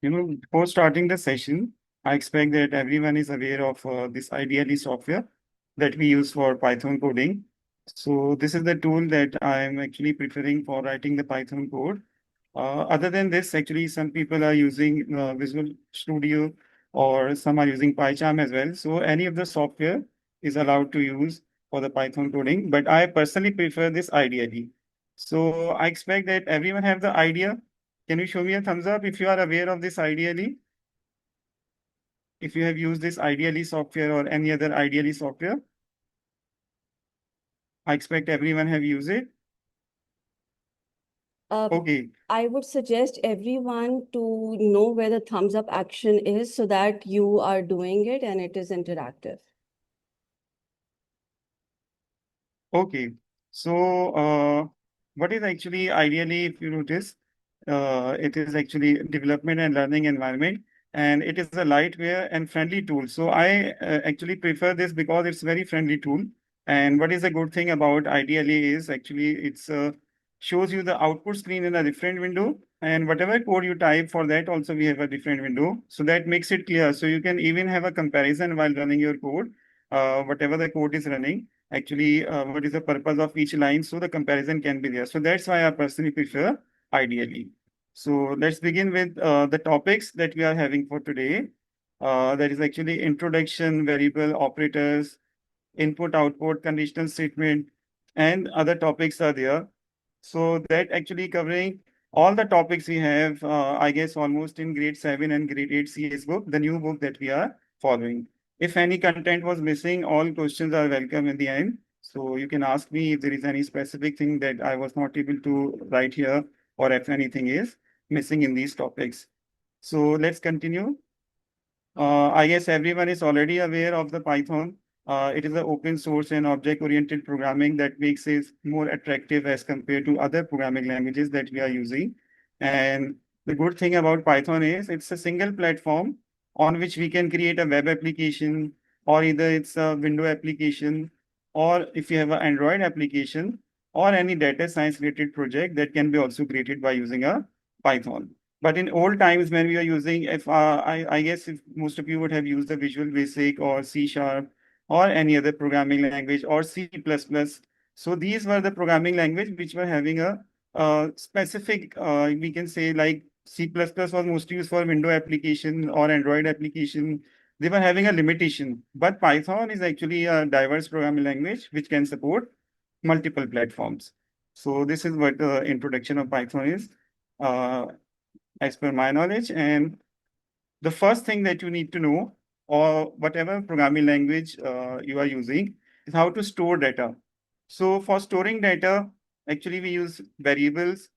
Before starting the session, I expect that everyone is aware of this ideally software that we use for Python coding. So this is the tool that I'm actually preferring for writing the Python code. Other than this, actually, some people are using Visual Studio or some are using PyCharm as well. So any of the software is allowed to use for the Python coding, but I personally prefer this ideally. So I expect that everyone have the idea. Can you show me a thumbs up if you are aware of this ideally? If you have used this ideally software or any other ideally software, I expect everyone have used it. Um, Okay. I would suggest everyone to know where the thumbs up action is so that you are doing it and it is interactive. Okay. So, what is actually ideally, if you notice, it is actually development and learning environment, and it is a lightweight and friendly tool. So I actually prefer this because it's very friendly tool. And what is a good thing about ideally is actually it's shows you the output screen in a different window, and whatever code you type for that also we have a different window. So that makes it clear. So you can even have a comparison while running your code, whatever the code is running actually what is the purpose of each line so the comparison can be there. So that's why I personally prefer ideally. So let's begin with the topics that we are having for today. That is actually introduction, variable operators, input output, conditional statement, and other topics are there. So that actually covering all the topics we have, I guess almost in grade 7 and grade 8 CS book, the new book that we are following. If any content was missing, all questions are welcome in the end. So you can ask me if there is any specific thing that I was not able to write here or if anything is missing in these topics. So let's continue. I guess everyone is already aware of the Python. It is an open source and object-oriented programming that makes it more attractive as compared to other programming languages that we are using. And the good thing about Python is it's a single platform on which we can create a web application, or either it's a window application, or if you have an Android application, or any data science related project that can be also created by using a Python. But in old times when we are using, if I guess if most of you would have used the Visual Basic or C Sharp or any other programming language or C++. So these were the programming language which were having a specific, we can say like C++ was mostly used for window application or Android application. They were having a limitation, but Python is actually a diverse programming language which can support multiple platforms. So this is what the introduction of Python is. As per my knowledge. And the first thing that you need to know, or whatever programming language you are using, is how to store data. So for storing data, actually we use variables.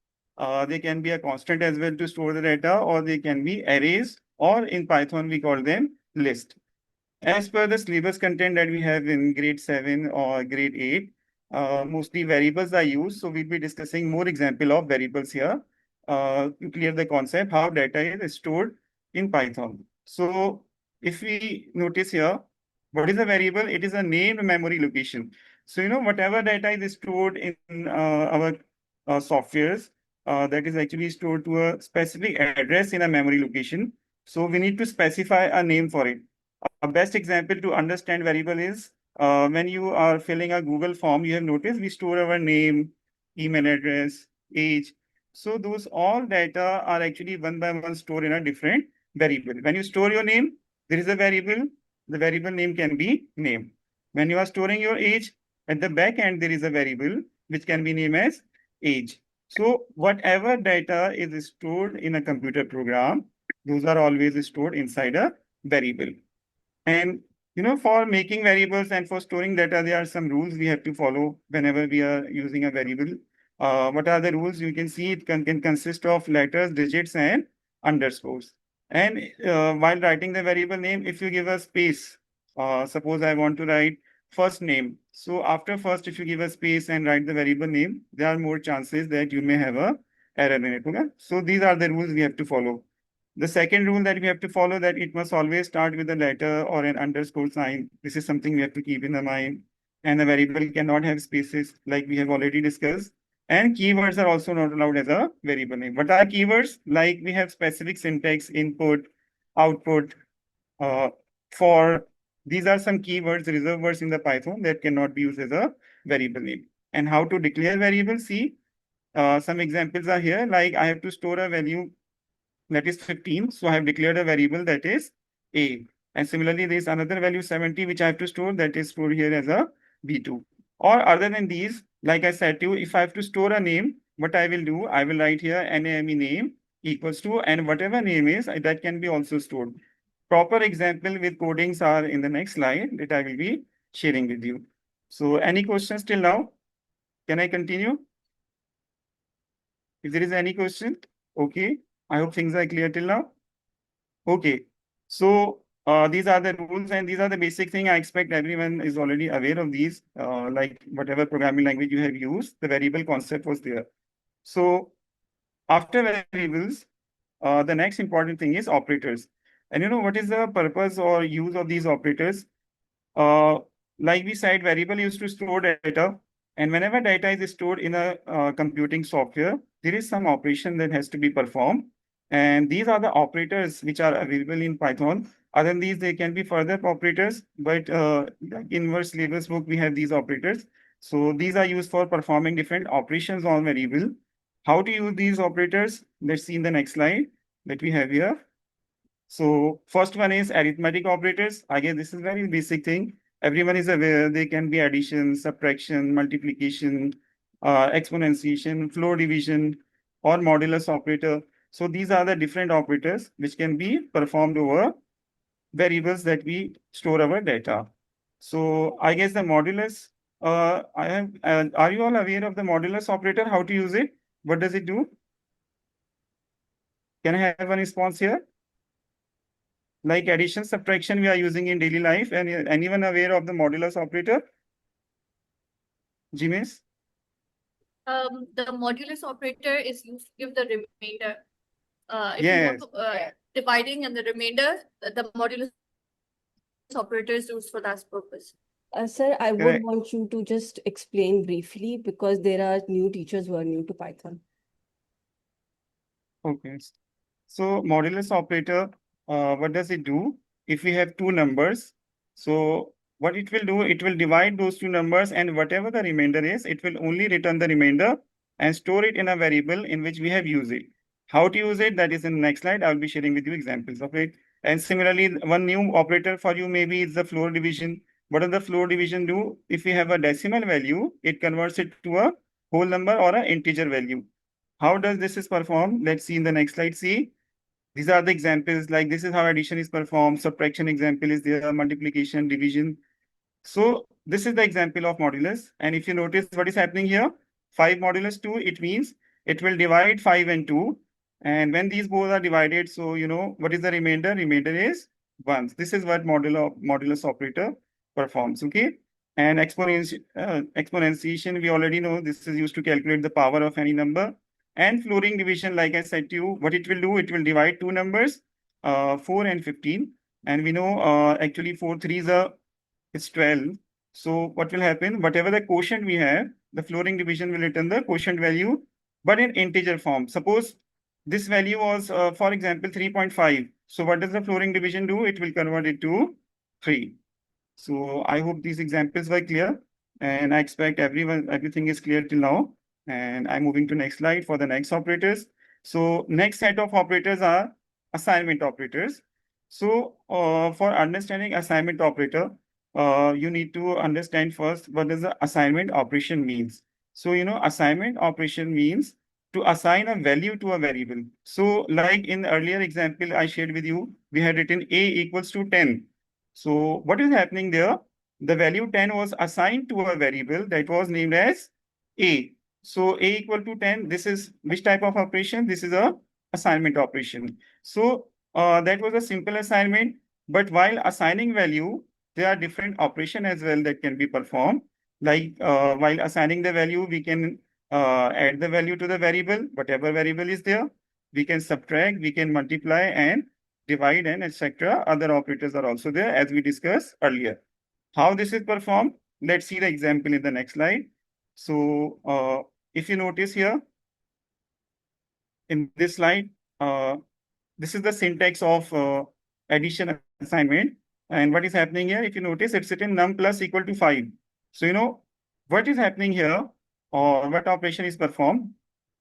They can be a constant as well to store the data, or they can be arrays, or in Python we call them list. As per the syllabus content that we have in grade 7 or grade 8, mostly variables are used. So we'll be discussing more example of variables here to clear the concept how data is stored in Python. So if we notice here, what is a variable? It is a named memory location. So, whatever data is stored in our softwares, that is actually stored to a specific address in a memory location. So we need to specify a name for it. A best example to understand variable is when you are filling a Google form, you have noticed we store our name, email address, age. So those all data are actually one by one stored in a different variable. When you store your name, there is a variable. The variable name can be name. When you are storing your age, at the back end, there is a variable which can be named as age. So whatever data is stored in a computer program, those are always stored inside a variable. And for making variables and for storing data, there are some rules we have to follow whenever we are using a variable. What are the rules? You can see it can consist of letters, digits, and underscores. And while writing the variable name, if you give a space, suppose I want to write first name. So after first, if you give a space and write the variable name, there are more chances that you may have a error in it. Okay? So these are the rules we have to follow. The second rule that we have to follow that it must always start with a letter or an underscore sign. This is something we have to keep in the mind. And the variable cannot have spaces like we have already discussed. And keywords are also not allowed as a variable name. What are keywords? Like we have specific syntax, input, output, uh, for. These are some keywords, reserved words in the Python that cannot be used as a variable name. And how to declare variables? See, some examples are here. Like I have to store a value that is 15. So I have declared a variable that is A. And similarly, there is another value 70, which I have to store that is stored here as a B2. Or other than these, like I said to you, if I have to store a name, what I will do, I will write here NAME name equals to, and whatever name is, that can be also stored. Proper example with codings are in the next slide that I will be sharing with you. So any questions till now? Can I continue? If there is any question, okay. I hope things are clear till now. Okay. So these are the rules and these are the basic thing. I expect everyone is already aware of these. Like whatever programming language you have used, the variable concept was there. So after variables, the next important thing is operators. And you know what is the purpose or use of these operators? Uh, like we said, variable used to store data, and whenever data is stored in a computing software, there is some operation that has to be performed. And these are the operators which are available in Python. Other than these, there can be further operators, but like inverse labels book, we have these operators. So these are used for performing different operations on variable. How to use these operators? Let's see in the next slide that we have here. So first one is arithmetic operators. Again, this is very basic thing. Everyone is aware they can be addition, subtraction, multiplication, exponentiation, floor division, or modulus operator. So these are the different operators which can be performed over variables that we store our data. So I guess the modulus, are you all aware of the modulus operator? How to use it? What does it do? Can I have a response here? Like addition, subtraction we are using in daily life. And anyone aware of the modulus operator? Jimis? The modulus operator is used to give the remainder. If you Yes. want to dividing and the remainder, the modulus operator is used for that purpose. Sir, I would Correct. want you to just explain briefly because there are new teachers who are new to Python. Okay. So modulus operator, what does it do? If we have two numbers, so what it will do, it will divide those two numbers and whatever the remainder is, it will only return the remainder and store it in a variable in which we have used it. How to use it, that is in the next slide. I will be sharing with you examples of it. And similarly, one new operator for you maybe is the floor division. What does the floor division do? If we have a decimal value, it converts it to a whole number or an integer value. How does this is performed? Let's see in the next slide. See, these are the examples, like this is how addition is performed, subtraction example is there, multiplication, division. So this is the example of modulus. And if you notice what is happening here, 5 modulus 2, it means it will divide 5 and 2. And when these both are divided, so you know, what is the remainder? Remainder is 1. This is what modulus operator performs, okay? And exponentiation, we already know this is used to calculate the power of any number. And flooring division, like I said to you, what it will do, it will divide two numbers, 4 and 15. And we know actually 4 threes are it's 12. So what will happen? Whatever the quotient we have, the flooring division will return the quotient value, but in integer form. Suppose this value was, for example, 3.5. So what does the flooring division do? It will convert it to 3. So I hope these examples were clear, and I expect everything is clear till now. And I'm moving to next slide for the next operators. So next set of operators are assignment operators. So for understanding assignment operator, you need to understand first what does the assignment operation means. So you know assignment operation means to assign a value to a variable. So like in earlier example I shared with you, we had written a equals to 10. So what is happening there? The value 10 was assigned to a variable that was named as a. So a equal to 10, this is which type of operation? This is a assignment operation. So that was a simple assignment, but while assigning value, there are different operation as well that can be performed. Like while assigning the value, we can add the value to the variable, whatever variable is there. We can subtract, we can multiply and divide and etc. Other operators are also there as we discussed earlier. How this is performed? Let's see the example in the next slide. So if you notice here in this slide, this is the syntax of addition assignment. And what is happening here, if you notice, it's written num plus equal to 5. So, what is happening here, or what operation is performed?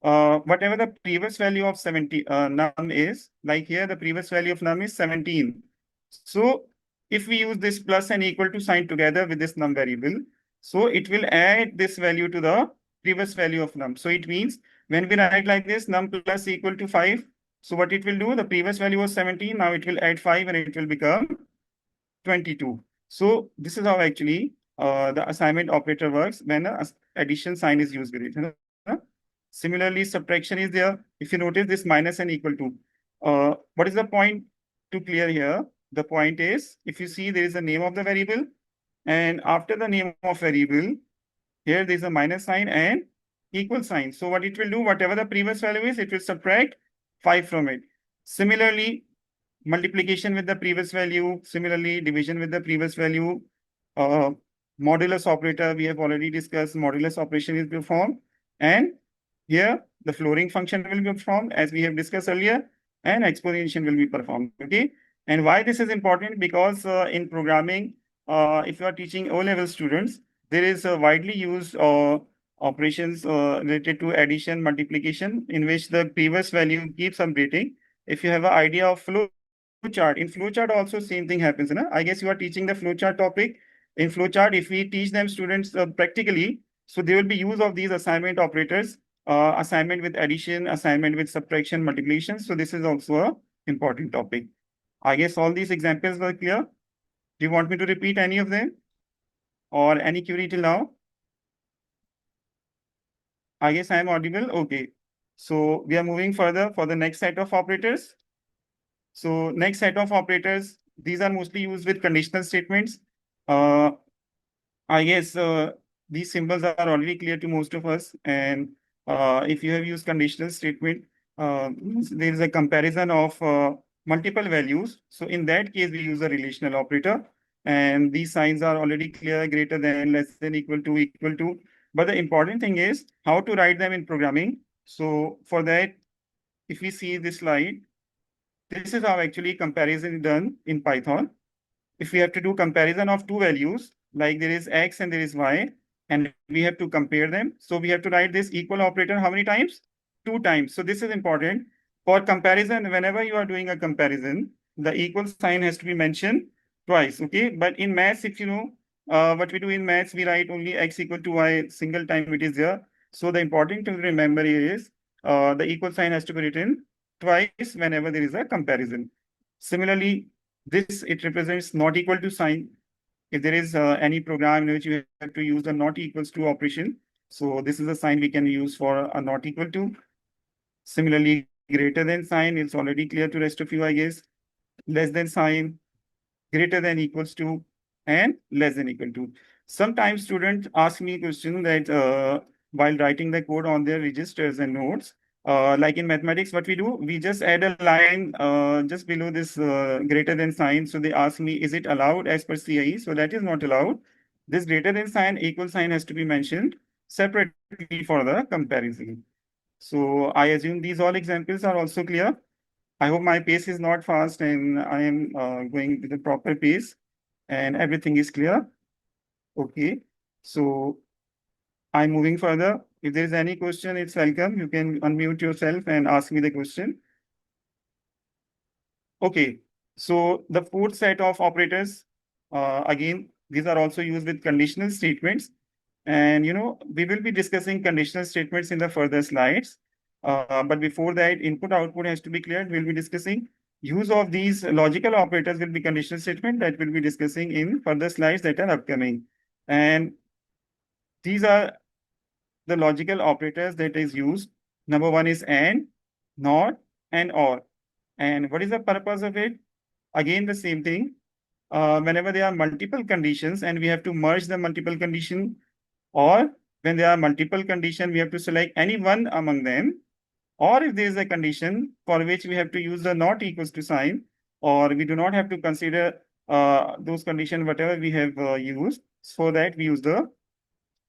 Whatever the previous value of 70 num is, like here, the previous value of num is 17. So, if we use this plus and equal to sign together with this num variable, so it will add this value to the previous value of num. So, it means when we write like this, num plus equal to 5, so what it will do, the previous value was 17, now it will add 5 and it will become 22. So this is how actually the assignment operator works when an addition sign is used with it. Similarly, subtraction is there. If you notice this minus and equal to, what is the point to clear here? The point is, if you see there is a name of the variable, and after the name of variable, here there is a minus sign and equal sign. So what it will do, whatever the previous value is, it will subtract 5 from it. Similarly, multiplication with the previous value, similarly, division with the previous value, modulus operator, we have already discussed, modulus operation is performed. And here, the flooring function will be performed, as we have discussed earlier, and exponentiation will be performed, okay? And why this is important? Because in programming, if you are teaching O-level students, there is a widely used operations related to addition, multiplication, in which the previous value keeps updating. If you have an idea of flow chart, in flowchart also same thing happens. I guess you are teaching the flowchart topic. In flowchart, if we teach them students practically, so there will be use of these assignment operators, assignment with addition, assignment with subtraction, multiplication. So this is also a important topic. I guess all these examples were clear. Do you want me to repeat any of them or any query till now? I guess I am audible. Okay. So we are moving further for the next set of operators. So next set of operators, these are mostly used with conditional statements. I guess these symbols are already clear to most of us. And if you have used conditional statement, there is a comparison of multiple values. So in that case, we use a relational operator. And these signs are already clear, greater than, less than, equal to, equal to. But the important thing is how to write them in programming. So for that, if we see this slide, this is how actually comparison is done in Python. If we have to do comparison of two values, like there is X and there is Y, and we have to compare them. So we have to write this equal operator how many times? 2 times. So this is important. For comparison, whenever you are doing a comparison, the equal sign has to be mentioned twice, okay? But in maths, if you know what we do in maths, we write only X equal to Y, single time it is there. So the important thing to remember is the equal sign has to be written twice whenever there is a comparison. Similarly, this, it represents not equal to sign. If there is any program in which you have to use the not equals to operation, so this is a sign we can use for a not equal to. Similarly, greater than sign, it's already clear to rest of you, I guess. Less than sign, greater than equals to, and less than equal to. Sometimes students ask me a question that while writing the code on their registers and nodes, like in mathematics, what we do, we just add a line just below this greater than sign. So they ask me, is it allowed as per CIE? So that is not allowed. This greater than sign, equal sign has to be mentioned separately for the comparison. So I assume these all examples are also clear. I hope my pace is not fast and I am going with the proper pace and everything is clear. Okay, so I'm moving further. If there is any question, it's welcome. You can unmute yourself and ask me the question. Okay, so the fourth set of operators, again, these are also used with conditional statements. And, we will be discussing conditional statements in the further slides. But before that, input output has to be cleared. We'll be discussing use of these logical operators will be conditional statement that we'll be discussing in further slides that are upcoming. And these are the logical operators that is used. Number one is and, not, and or. And what is the purpose of it? Again, the same thing. Whenever there are multiple conditions and we have to merge the multiple condition, or when there are multiple conditions, we have to select any one among them, or if there is a condition for which we have to use the not equals to sign, or we do not have to consider those conditions, whatever we have used, so that we use the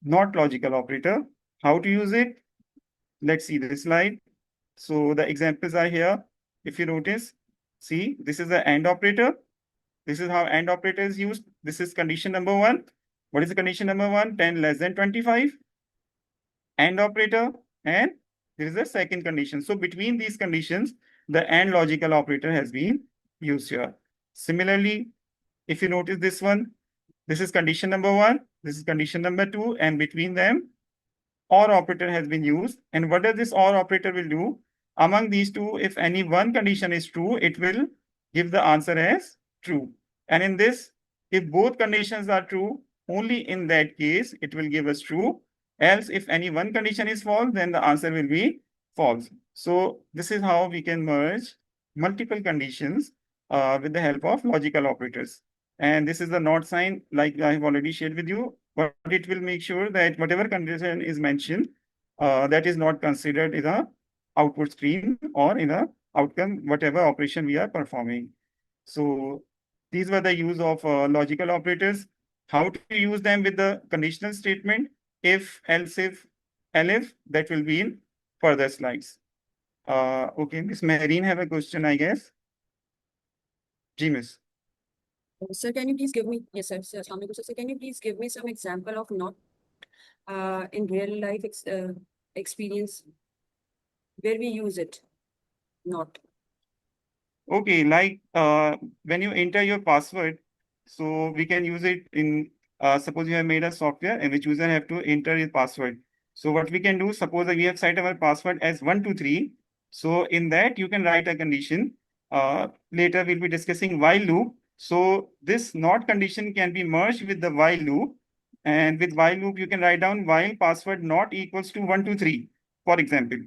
not logical operator. How to use it? Let's see this slide. So the examples are here. If you notice, see, this is the AND operator. This is how AND operator is used. This is condition number 1. What is the condition number 1? 10 less than 25. AND operator, and there is a second condition. So between these conditions, the AND logical operator has been used here. Similarly, if you notice this one, this is condition number 1, this is condition number 2, and between them, OR operator has been used. And what does this OR operator will do? Among these two, if any one condition is true, it will give the answer as true. And in this, if both conditions are true, only in that case, it will give us true. Else, if any one condition is false, then the answer will be false. So this is how we can merge multiple conditions with the help of logical operators. And this is the not sign, like I have already shared with you, but it will make sure that whatever condition is mentioned, that is not considered in a output screen or in a outcome, whatever operation we are performing. So these were the use of logical operators. How to use them with the conditional statement, if, else if, elif, that will be in further slides. Okay, Miss Mehreen have a question, I guess. Ji, Miss. Sir, can you please give me, yes, sir, sir, sir, can you please give me some example of not in real life experience where we use it, not? Okay, like when you enter your password, so we can use it in, suppose you have made a software in which user have to enter his password. So what we can do, suppose that we have set our password as 123. So in that you can write a condition. Later we'll be discussing while loop. So this not condition can be merged with the while loop. And with while loop, you can write down while password not equals to 123, for example.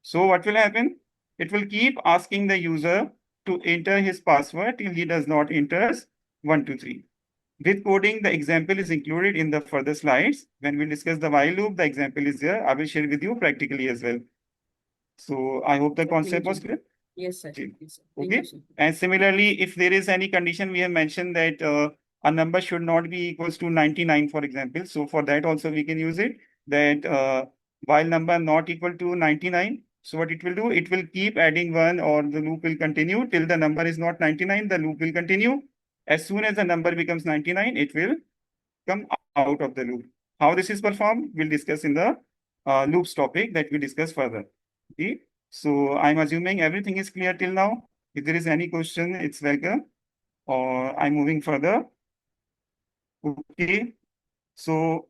So what will happen? It will keep asking the user to enter his password till he does not enter 123. With coding, the example is included in the further slides. When we discuss the while loop, the example is there. I will share with you practically as well. So I hope the concept was clear. Yes, sir. Okay. Yes, sir. Thank you, sir. And similarly, if there is any condition, we have mentioned that a number should not be equals to 99, for example. So for that also we can use it, that while number not equal to 99. So what it will do, it will keep adding 1, or the loop will continue till the number is not 99, the loop will continue. As soon as the number becomes 99, it will come out of the loop. How this is performed, we'll discuss in the loops topic that we discuss further. Okay. So I'm assuming everything is clear till now. If there is any question, it's welcome. Or I'm moving further. Okay. So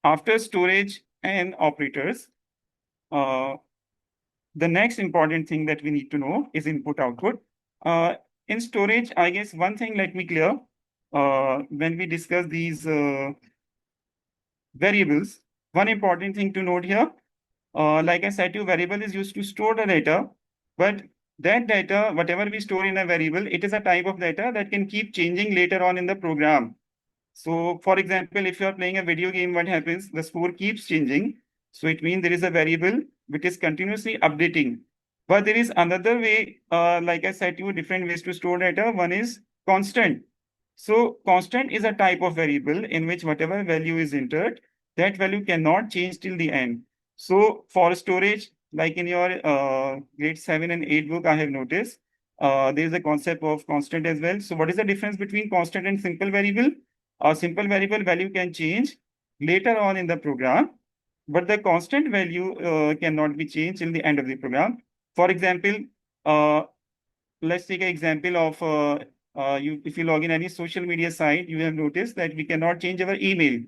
after storage and operators, the next important thing that we need to know is input output. In storage, I guess one thing let me clear. When we discuss these variables, one important thing to note here, like I said, your variable is used to store the data, but that data, whatever we store in a variable, it is a type of data that can keep changing later on in the program. So for example, if you are playing a video game, what happens? The score keeps changing. So it means there is a variable which is continuously updating. But there is another way, like I said, two different ways to store data. One is constant. So constant is a type of variable in which whatever value is entered, that value cannot change till the end. So for storage, like in your grade 7 and 8 book, I have noticed there is a concept of constant as well. So what is the difference between constant and simple variable? A simple variable value can change later on in the program, but the constant value cannot be changed till the end of the program. For example, let's take an example of if you log in any social media site, you have noticed that we cannot change our email.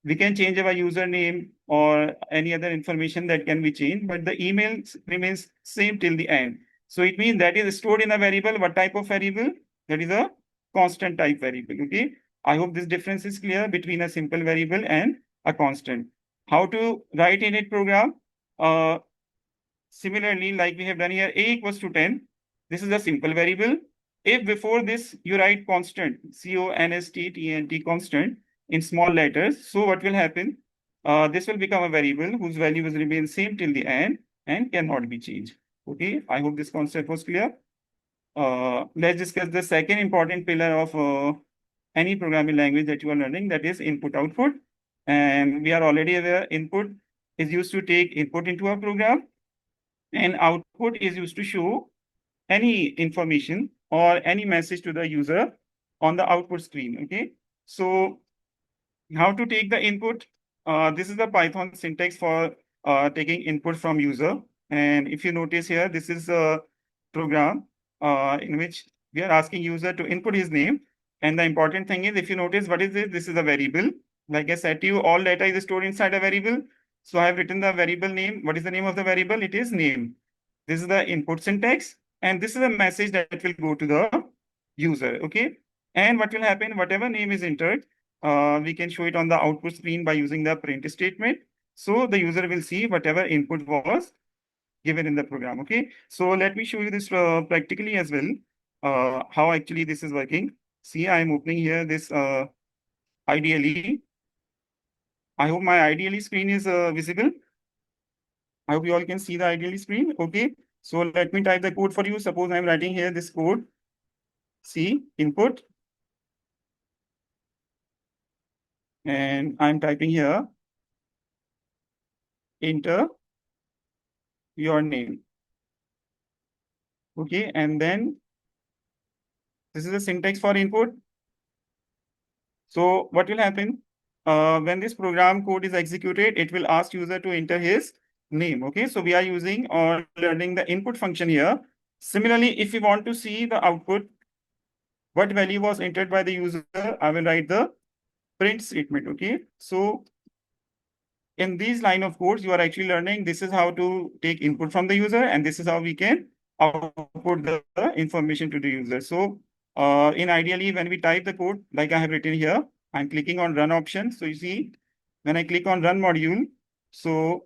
We can change our username or any other information that can be changed, but the email remains same till the end. So it means that is stored in a variable. What type of variable? That is a constant type variable. Okay. I hope this difference is clear between a simple variable and a constant. How to write init program? Similarly, like we have done here, a equals to 10. This is a simple variable. If before this you write constant, C-O-N-S-T-T-N-T, constant in small letters, so what will happen? This will become a variable whose value will remain same till the end and cannot be changed. Okay, I hope this concept was clear. Let's discuss the second important pillar of any programming language that you are learning, that is input output. And we are already aware input is used to take input into a program, and output is used to show any information or any message to the user on the output screen. Okay, so how to take the input? This is the Python syntax for taking input from user. And if you notice here, this is a program in which we are asking user to input his name. And the important thing is, if you notice, what is this? This is a variable. Like I said to you, all data is stored inside a variable. So I have written the variable name. What is the name of the variable? It is name. This is the input syntax. And this is a message that will go to the user. Okay. And what will happen? Whatever name is entered, we can show it on the output screen by using the print statement. So the user will see whatever input was given in the program. Okay, so let me show you this practically as well, how actually this is working. See, I'm opening here this ideally. I hope my ideally screen is visible. I hope you all can see the ideally screen. Okay, so let me type the code for you. Suppose I'm writing here this code. See, input. And I'm typing here, enter your name. Okay, and then this is the syntax for input. So what will happen? When this program code is executed, it will ask user to enter his name. Okay, so we are using or learning the input function here. Similarly, if you want to see the output, what value was entered by the user, I will write the print statement. Okay, so in these line of codes, you are actually learning this is how to take input from the user, and this is how we can output the information to the user. So in ideally, when we type the code, like I have written here, I'm clicking on run option. So you see, when I click on run module, so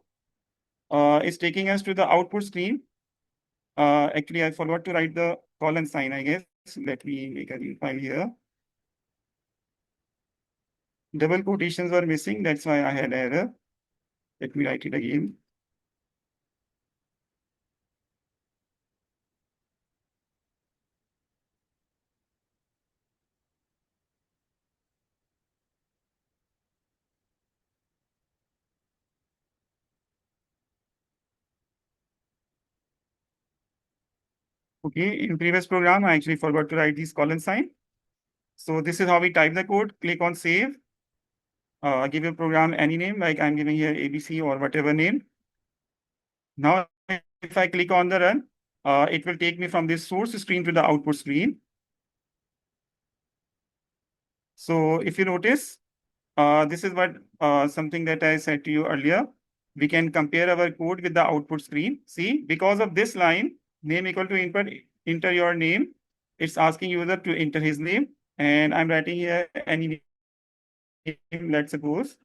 it's taking us to the output screen. Actually, I forgot to write the colon sign, I guess. Let me make a new file here. Double quotations were missing. That's why I had error. Let me write it again. Okay, in previous program, I actually forgot to write this colon sign. So this is how we type the code. Click on save. Give your program any name, like I'm giving here ABC or whatever name. Now, if I click on the run, it will take me from this source screen to the output screen. So if you notice, this is what something that I said to you earlier. We can compare our code with the output screen. See, because of this line, name equal to input, enter your name. It's asking user to enter his name. And I'm writing here any name, let's suppose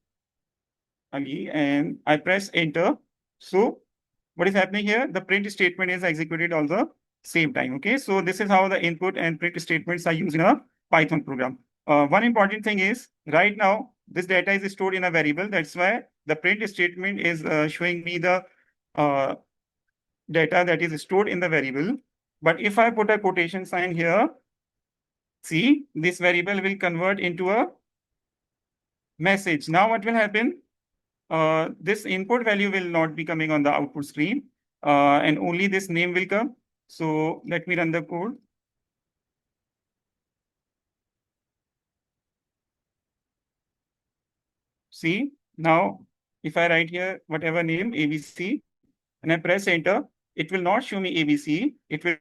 Ali, and I press enter. So what is happening here? The print statement is executed all the same time. Okay, so this is how the input and print statements are used in a Python program. One important thing is right now this data is stored in a variable. That's why the print statement is showing me the data that is stored in the variable. But if I put a quotation sign here, see, this variable will convert into a message. Now what will happen? This input value will not be coming on the output screen, and only this name will come. So let me run the code. See, now if I write here whatever name ABC and I press enter, it will not show me ABC. It will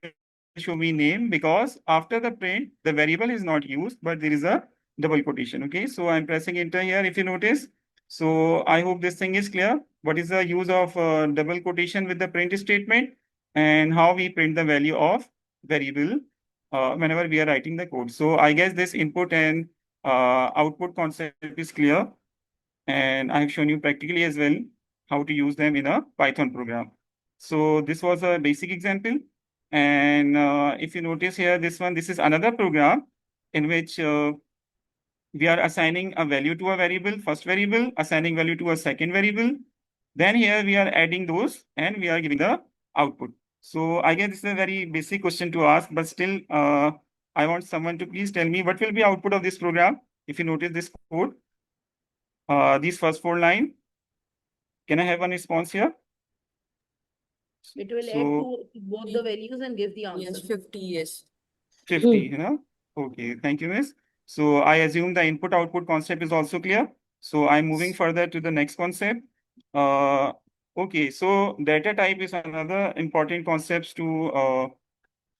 show me name because after the print, the variable is not used, but there is a double quotation. Okay, so I'm pressing enter here. If you notice, so I hope this thing is clear. What is the use of double quotation with the print statement and how we print the value of variable whenever we are writing the code. So I guess this input and output concept is clear. And I have shown you practically as well how to use them in a Python program. So this was a basic example. And if you notice here, this is another program in which we are assigning a value to a variable, first variable, assigning value to a second variable. Then here we are adding those and we are giving the output. So I guess this is a very basic question to ask, but still I want someone to please tell me what will be output of this program. If you notice this code, these first 4 lines. Can I have one response here? It will add So to both the values and give the Yes, answer. 50, yes. 50, you know? Okay, thank you, miss. So I assume the input output concept is also clear. So I'm moving further to the next concept. Uh, okay, so data type is another important concept to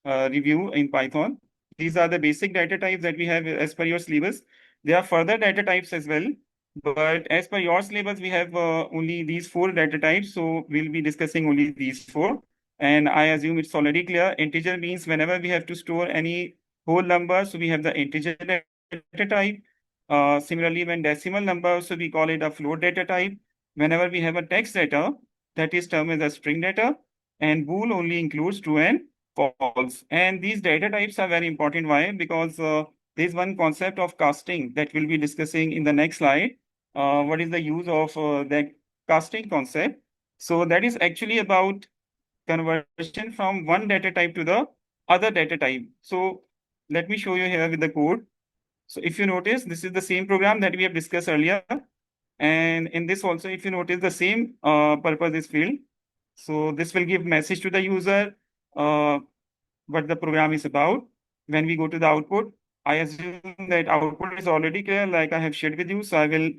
review in Python. These are the basic data types that we have as per your syllabus. There are further data types as well, but as per your syllabus, we have only these four data types. So we'll be discussing only these four. And I assume it's already clear. Integer means whenever we have to store any whole number, so we have the integer data type. Similarly, when decimal number, so we call it a float data type. Whenever we have a text data, that is termed as a string data. And bool only includes true and false. And these data types are very important. Why? Because there's one concept of casting that we'll be discussing in the next slide. What is the use of that casting concept? So that is actually about conversion from one data type to the other data type. So let me show you here with the code. So if you notice, this is the same program that we have discussed earlier. And in this also, if you notice, the same purpose is filled. So this will give message to the user what the program is about. When we go to the output, I assume that output is already clear, like I have shared with you. So I will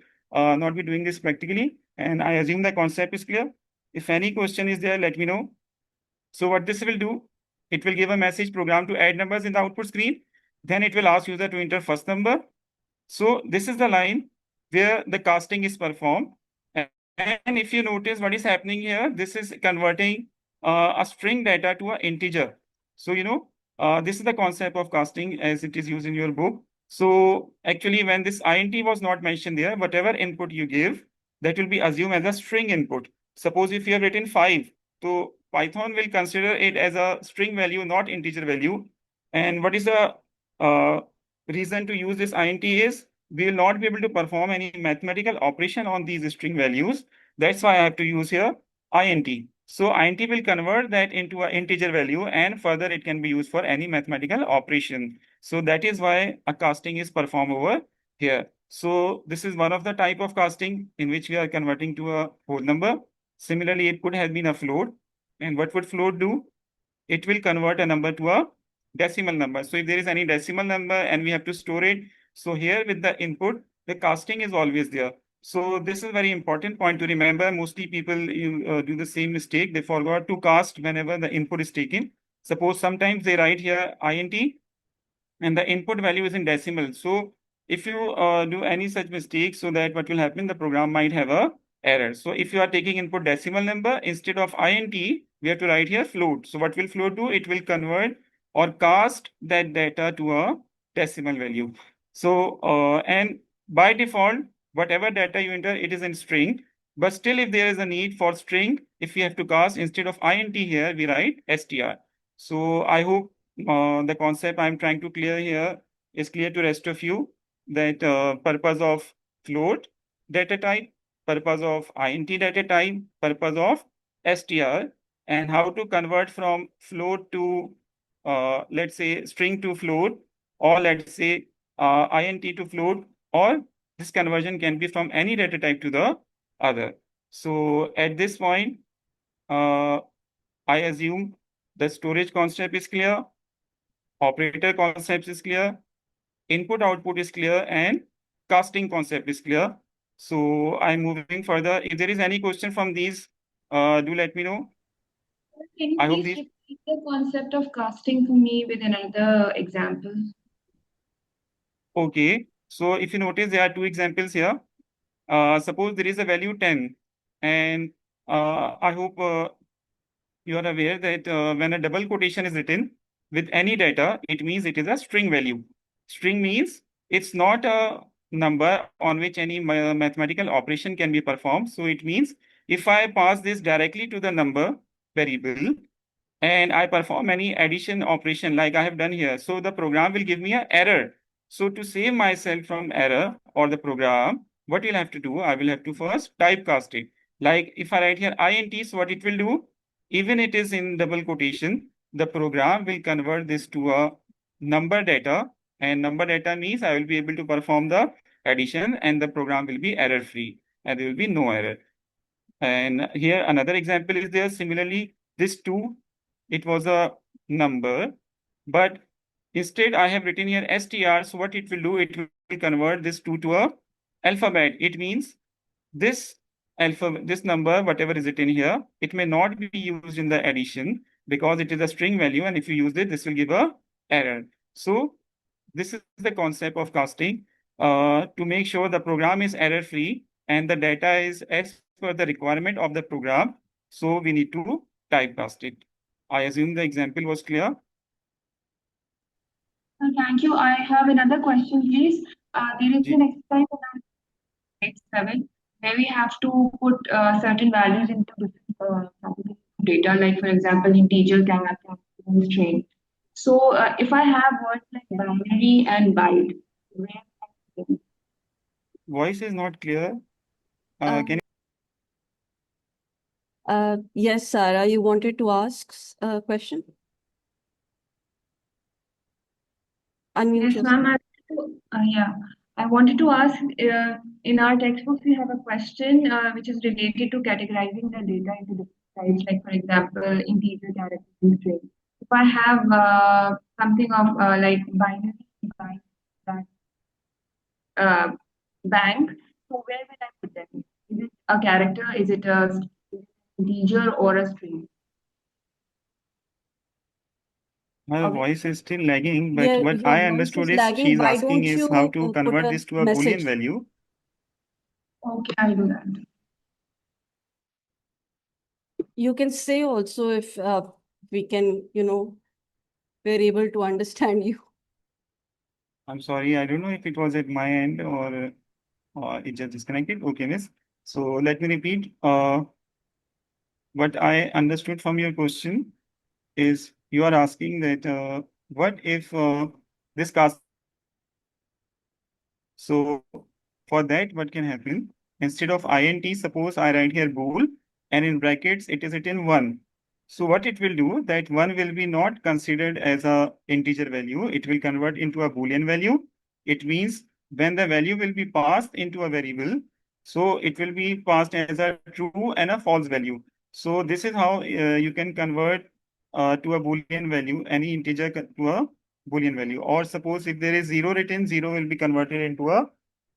not be doing this practically. And I assume the concept is clear. If any question is there, let me know. So what this will do, it will give a message program to add numbers in the output screen. Then it will ask user to enter first number. So this is the line where the casting is performed. And if you notice what is happening here, this is converting a string data to an integer. So, this is the concept of casting as it is used in your book. So actually, when this int was not mentioned there, whatever input you give, that will be assumed as a string input. Suppose if you have written 5, so Python will consider it as a string value, not integer value. And what is the reason to use this int is we will not be able to perform any mathematical operation on these string values. That's why I have to use here int. So int will convert that into an integer value, and further it can be used for any mathematical operation. So that is why a casting is performed over here. So this is one of the type of casting in which we are converting to a whole number. Similarly, it could have been a float. And what would float do? It will convert a number to a decimal number. So if there is any decimal number and we have to store it, so here with the input, the casting is always there. So this is a very important point to remember. Mostly people do the same mistake. They forgot to cast whenever the input is taken. Suppose sometimes they write here int and the input value is in decimal. So if you do any such mistake, so that what will happen, the program might have a error. So if you are taking input decimal number, instead of int, we have to write here float. So what will float do? It will convert or cast that data to a decimal value. So, and by default, whatever data you enter, it is in string. But still, if there is a need for string, if we have to cast, instead of int here, we write str. So I hope the concept I'm trying to clear here is clear to rest of you, that purpose of float data type, purpose of int data type, purpose of str, and how to convert from float to let's say string to float, or let's say int to float, or this conversion can be from any data type to the other. So at this point, I assume the storage concept is clear, operator concept is clear, input output is clear, and casting concept is clear. So I'm moving further. If there is any question from these, do let me know. Can you I hope please these. repeat the concept of casting for me with another example? Okay. So if you notice, there are two examples here. Suppose there is a value 10, and I hope you are aware that when a double quotation is written with any data, it means it is a string value. String means it's not a number on which any mathematical operation can be performed. So it means if I pass this directly to the number variable and I perform any addition operation like I have done here, so the program will give me an error. So to save myself from error or the program, what you'll have to do, I will have to first typecast it. Like if I write here int, so what it will do, even it is in double quotation, the program will convert this to a number data, and number data means I will be able to perform the addition and the program will be error free and there will be no error. And here another example is there. Similarly, this 2, it was a number, but instead I have written here str. So what it will do, it will convert this 2 to a alphabet. It means this this number, whatever is written here, it may not be used in the addition because it is a string value, and if you use it, this will give a error. So this is the concept of casting to make sure the program is error free and the data is as per the requirement of the program. So we need to typecast it. I assume the example was clear. Thank you. I have another question, please. There is Ji. an exercise in grade 7 where we have to put certain values into different categories of data, like for example, integer, character, and string. So if I have words like binary and byte, where can I put them? Voice is not clear. Can Yes, Sarah, you wanted to ask a question? Unmute Yes, yourself. ma'am. Yeah, I wanted to ask, in our textbooks, we have a question which is related to categorizing the data into different types, like for example, integer, character, and string. If I have something of like binary, byte, that bank, so where will I put them? Is it a character? Is it a integer or a string? her Okay, voice is still lagging, but Yeah, what your I voice understood is is lagging. she's Why asking don't is you how to put convert a this to a Boolean message? value. okay, I'll do that. You can say also if we can, we're able to understand you. I'm sorry, I don't know if it was at my end or it just disconnected. Okay, miss. So let me repeat. What I understood from your question is you are asking that what if this cast. So for that, what can happen? Instead of int, suppose I write here bool, and in brackets it is written 1. So what it will do, that 1 will be not considered as a integer value. It will convert into a Boolean value. It means when the value will be passed into a variable, so it will be passed as a true and a false value. So this is how you can convert to a Boolean value, any integer to a Boolean value. Or suppose if there is 0 written, 0 will be converted into a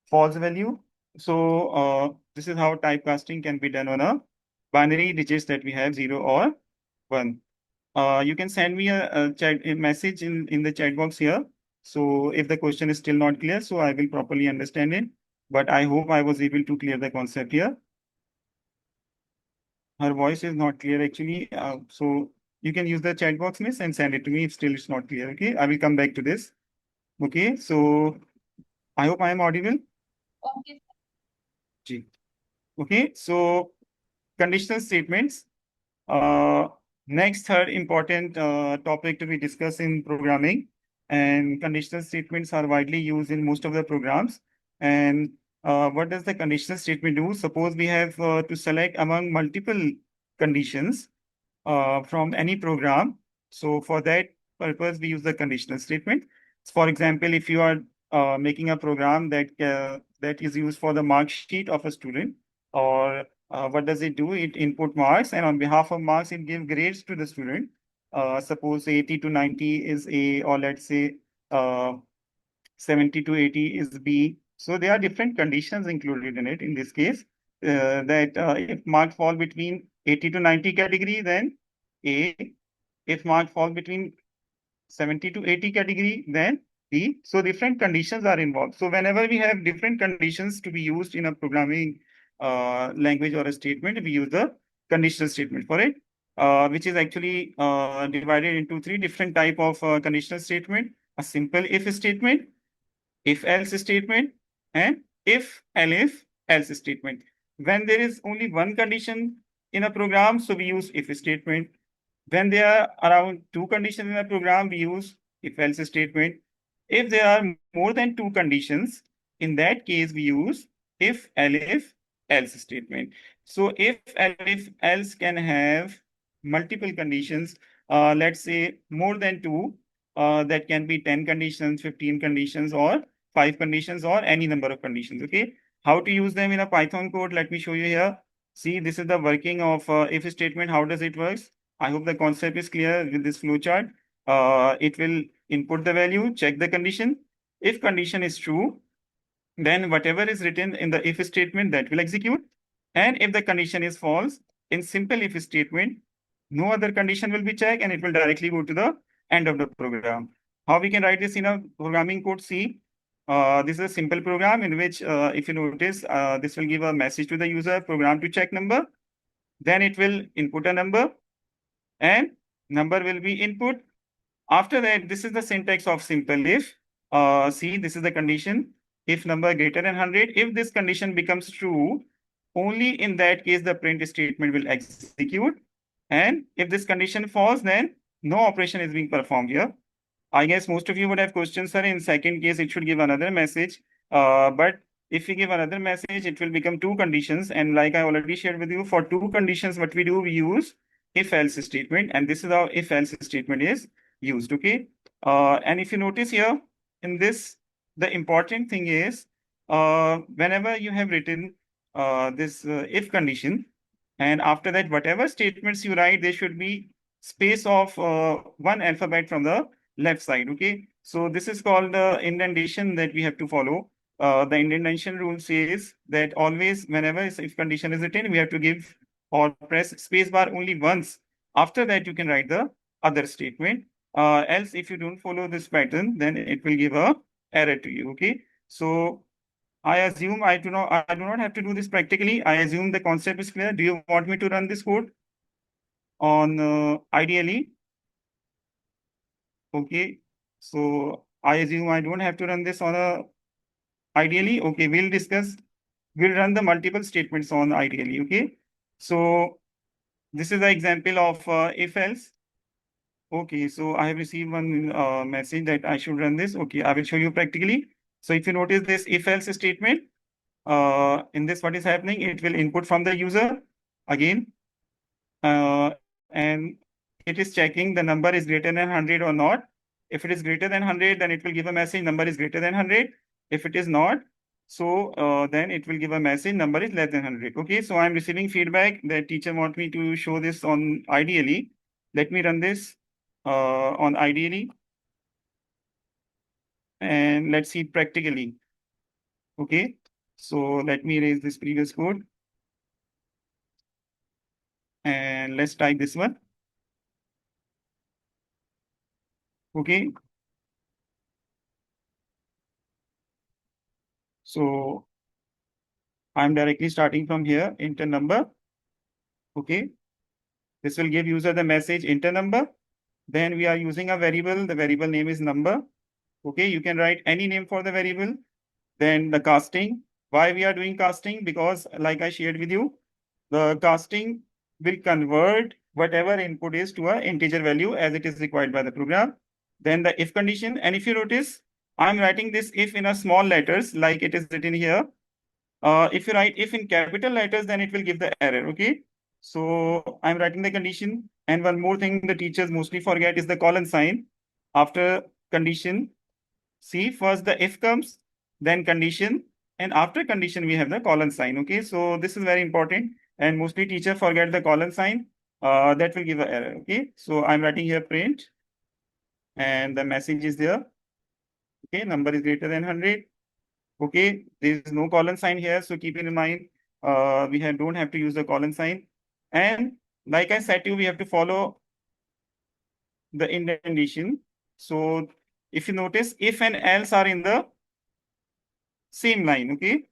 false value. So this is how typecasting can be done on a binary digits that we have 0 or 1. You can send me a message in the chat box here. So if the question is still not clear, so I will properly understand it. But I hope I was able to clear the concept here. Her voice is not clear actually. So you can use the chat box, miss, and send it to me if still it's not clear. Okay, I will come back to this. Okay, so I hope I am audible. Okay. Ji. Okay, so conditional statements. Uh, Next, third important topic to be discussed in programming. And conditional statements are widely used in most of the programs. And what does the conditional statement do? Suppose we have to select among multiple conditions from any program. So for that purpose, we use the conditional statement. For example, if you are making a program that is used for the mark sheet of a student, or what does it do? It input marks, and on behalf of marks, it gives grades to the student. Suppose 80 to 90 is A, or let's say 70 to 80 is B. So there are different conditions included in it. In this case, that if marks fall between 80 to 90 category, then A. If marks fall between 70 to 80 category, then B. So different conditions are involved. So whenever we have different conditions to be used in a programming language or a statement, we use the conditional statement for it, which is actually divided into three different type of conditional statement: a simple if statement, if else statement, and if elif else statement. When there is only one condition in a program, so we use if statement. When there are around two conditions in a program, we use if else statement. If there are more than two conditions, in that case, we use if elif else statement. So if elif else can have multiple conditions, let's say more than two, that can be 10 conditions, 15 conditions, or 5 conditions, or any number of conditions. Okay. How to use them in a Python code? Let me show you here. See, this is the working of if statement. How does it work? I hope the concept is clear with this flow chart. It will input the value, check the condition. If condition is true, then whatever is written in the if statement that will execute. And if the condition is false, in simple if statement, no other condition will be checked and it will directly go to the end of the program. How we can write this in a programming code C? This is a simple program in which, if you notice, this will give a message to the user, program to check number. Then it will input a number and number will be input. After that, this is the syntax of simple if. See, this is the condition. If number greater than 100, if this condition becomes true, only in that case the print statement will execute. And if this condition falls, then no operation is being performed here. I guess most of you would have questions, sir. In second case, it should give another message. But if we give another message, it will become two conditions. And like I already shared with you, for two conditions, what we do, we use if-else statement. And this is how if-else statement is used, okay? And if you notice here, in this, the important thing is, whenever you have written this if condition, and after that, whatever statements you write, there should be space of one alphabet from the left side, okay? So this is called the indentation that we have to follow. The indentation rule says that always whenever if condition is written, we have to give or press spacebar only once. After that, you can write the other statement. Else, if you don't follow this pattern, then it will give a error to you, okay? So I assume I do not have to do this practically. I assume the concept is clear. Do you want me to run this code on ideally? Okay, so I assume I don't have to run this on a ideally. Okay, we'll discuss. We'll run the multiple statements on ideally. Okay, so this is the example of if else. Okay, so I have received one message that I should run this. Okay, I will show you practically. So if you notice this if else statement, in this what is happening? It will input from the user again, and it is checking the number is greater than 100 or not. If it is greater than 100, then it will give a message number is greater than 100. If it is not, so then it will give a message number is less than 100. Okay, so I'm receiving feedback that teacher want me to show this on ideally. Let me run this on ideally. And let's see practically. Okay, so let me erase this previous code. And let's type this one. Okay. So I'm directly starting from here, enter number. Okay. This will give user the message enter number. Then we are using a variable. The variable name is number. Okay. You can write any name for the variable. Then the casting. Why we are doing casting? Because like I shared with you, the casting will convert whatever input is to an integer value as it is required by the program. Then the if condition. And if you notice, I'm writing this if in a small letters like it is written here. If you write if in capital letters, then it will give the error, okay? So I'm writing the condition. And one more thing the teachers mostly forget is the colon sign. After condition, see first the if comes, then condition, and after condition we have the colon sign, okay? So this is very important. And mostly teacher forget the colon sign. That will give an error, okay? So I'm writing here print, and the message is there. Okay, number is greater than 100. Okay, there is no colon sign here, so keep in mind, don't have to use the colon sign. And like I said to you, we have to follow the indentation. So if you notice, if and else are in the same line, okay,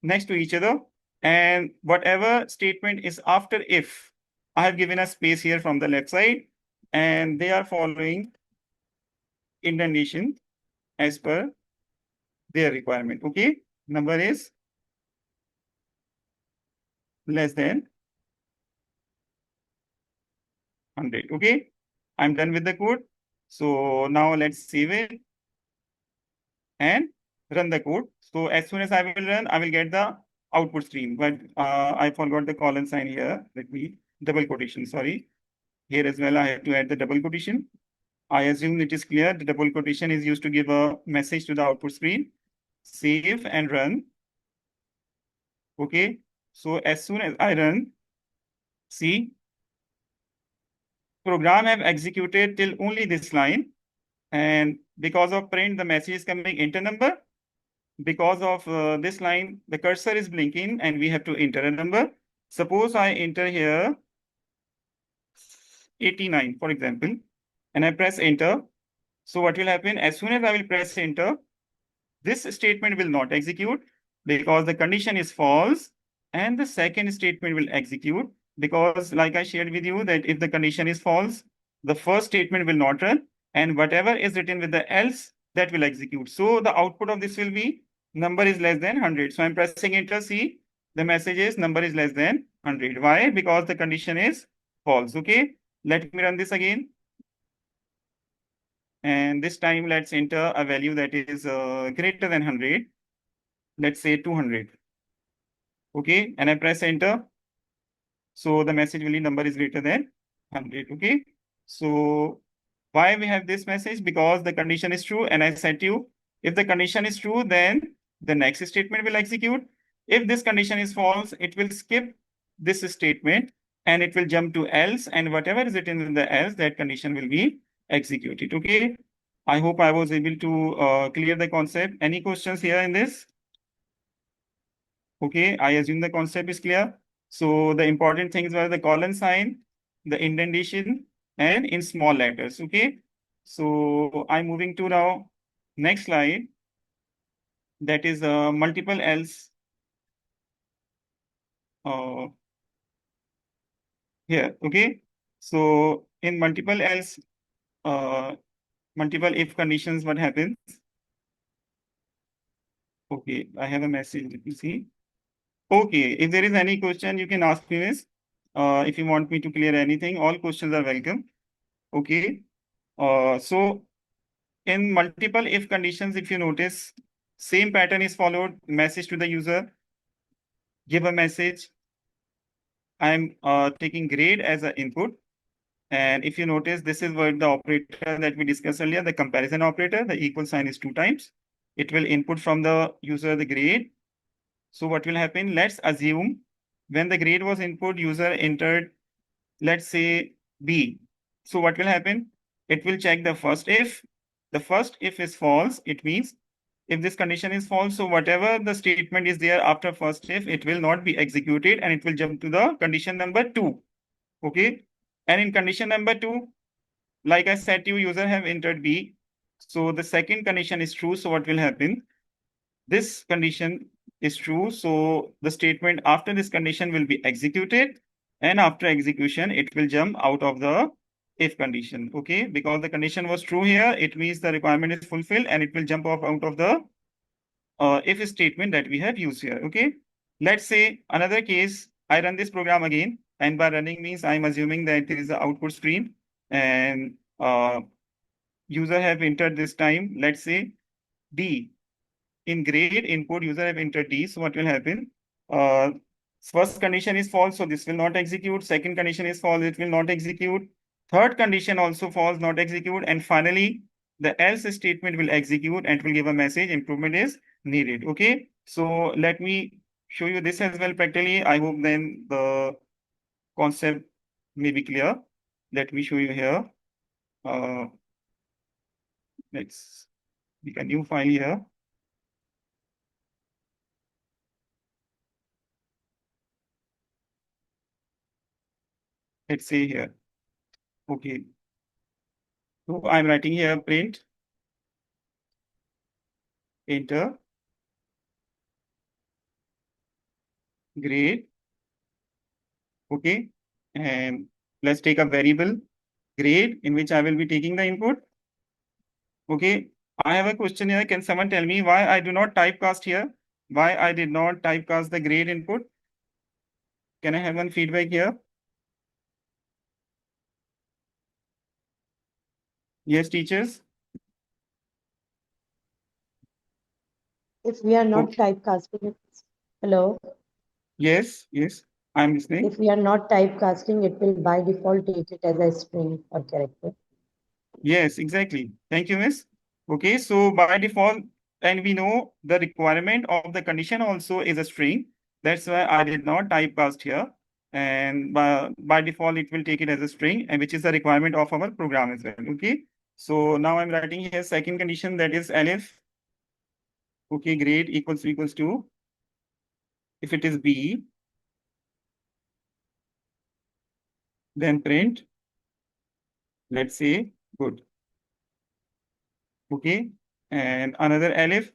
next to each other. And whatever statement is after if, I have given a space here from the left side, and they are following indentation as per their requirement. Okay, number is less than 100. Okay, I'm done with the code. So now let's save it and run the code. So as soon as I will run, I will get the output stream. But I forgot the colon sign here. Let me double quotation. Sorry. Here as well, I have to add the double quotation. I assume it is clear. The double quotation is used to give a message to the output screen. Save and run. Okay. So as soon as I run, see, program have executed till only this line. And because of print, the message is coming enter number. Because of this line, the cursor is blinking and we have to enter a number. Suppose I enter here 89, for example, and I press enter. So what will happen? As soon as I will press enter, this statement will not execute because the condition is false, and the second statement will execute because, like I shared with you, that if the condition is false, the first statement will not run, and whatever is written with the else, that will execute. So the output of this will be number is less than 100. So I'm pressing enter. See, the message is number is less than 100. Why? Because the condition is false. Okay, let me run this again. And this time, let's enter a value that is greater than 100. Let's say 200. Okay, and I press enter. So the message will be number is greater than 100. Okay, so why we have this message? Because the condition is true. And I said to you, if the condition is true, then the next statement will execute. If this condition is false, it will skip this statement and it will jump to else, and whatever is written in the else, that condition will be executed. Okay, I hope I was able to clear the concept. Any questions here in this? Okay, I assume the concept is clear. So the important things were the colon sign, the indentation, and in small letters. Okay, so I'm moving to now next slide. That is multiple else. Here. Okay, so in multiple else, multiple if conditions, what happens? Okay, I have a message. Let me see. Okay, if there is any question, you can ask me this. If you want me to clear anything, all questions are welcome. Okay. So in multiple if conditions, if you notice, same pattern is followed. Message to the user, give a message. I'm taking grade as an input. And if you notice, this is what the operator that we discussed earlier, the comparison operator, the equal sign is 2 times. It will input from the user the grade. So what will happen? Let's assume when the grade was input, user entered, let's say B. So what will happen? It will check the first if. The first if is false, it means if this condition is false, so whatever the statement is there after first if, it will not be executed and it will jump to the condition number 2. Okay. And in condition number 2, like I said to you, user have entered B. So the second condition is true. So what will happen? This condition is true. So the statement after this condition will be executed. And after execution, it will jump out of the if condition. Okay, because the condition was true here, it means the requirement is fulfilled and it will jump off out of the if statement that we have used here. Okay, let's say another case, I run this program again, and by running means I'm assuming that there is the output screen and user have entered this time, let's say D. In grade input, user have entered D. So what will happen? First condition is false, so this will not execute. Second condition is false, it will not execute. Third condition also false, not execute. And finally, the else statement will execute and it will give a message, improvement is needed. Okay, so let me show you this as well practically. I hope then the concept may be clear. Let me show you here. Let's make a new file here. Let's say here. Okay. So I'm writing here print, enter, grade. Okay. And let's take a variable grade in which I will be taking the input. Okay. I have a question here. Can someone tell me why I do not typecast here? Why I did not typecast the grade input? Can I have one feedback here? Yes, teachers. If we are not Okay. typecasting it, hello, Yes, yes, I'm listening. if we are not typecasting, it will by default take it as a string or character. Yes, exactly. Thank you, miss. Okay, so by default, and we know the requirement of the condition also is a string. That's why I did not typecast here. And by default, it will take it as a string, and which is a requirement of our program as well. Okay. So now I'm writing here second condition, that is elif. Okay, grade equals to, if it is B, then print, let's say, good. Okay. And another elif.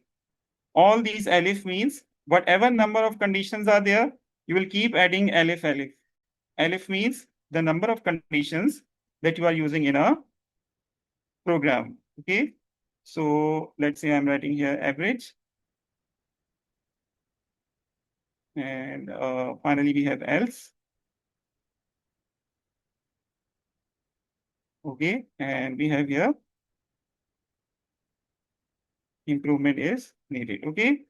All these elif means whatever number of conditions are there, you will keep adding elif. Elif means the number of conditions that you are using in a program. Okay. So let's say I'm writing here average. And finally, we have else. Okay. And we have here improvement is needed. Okay.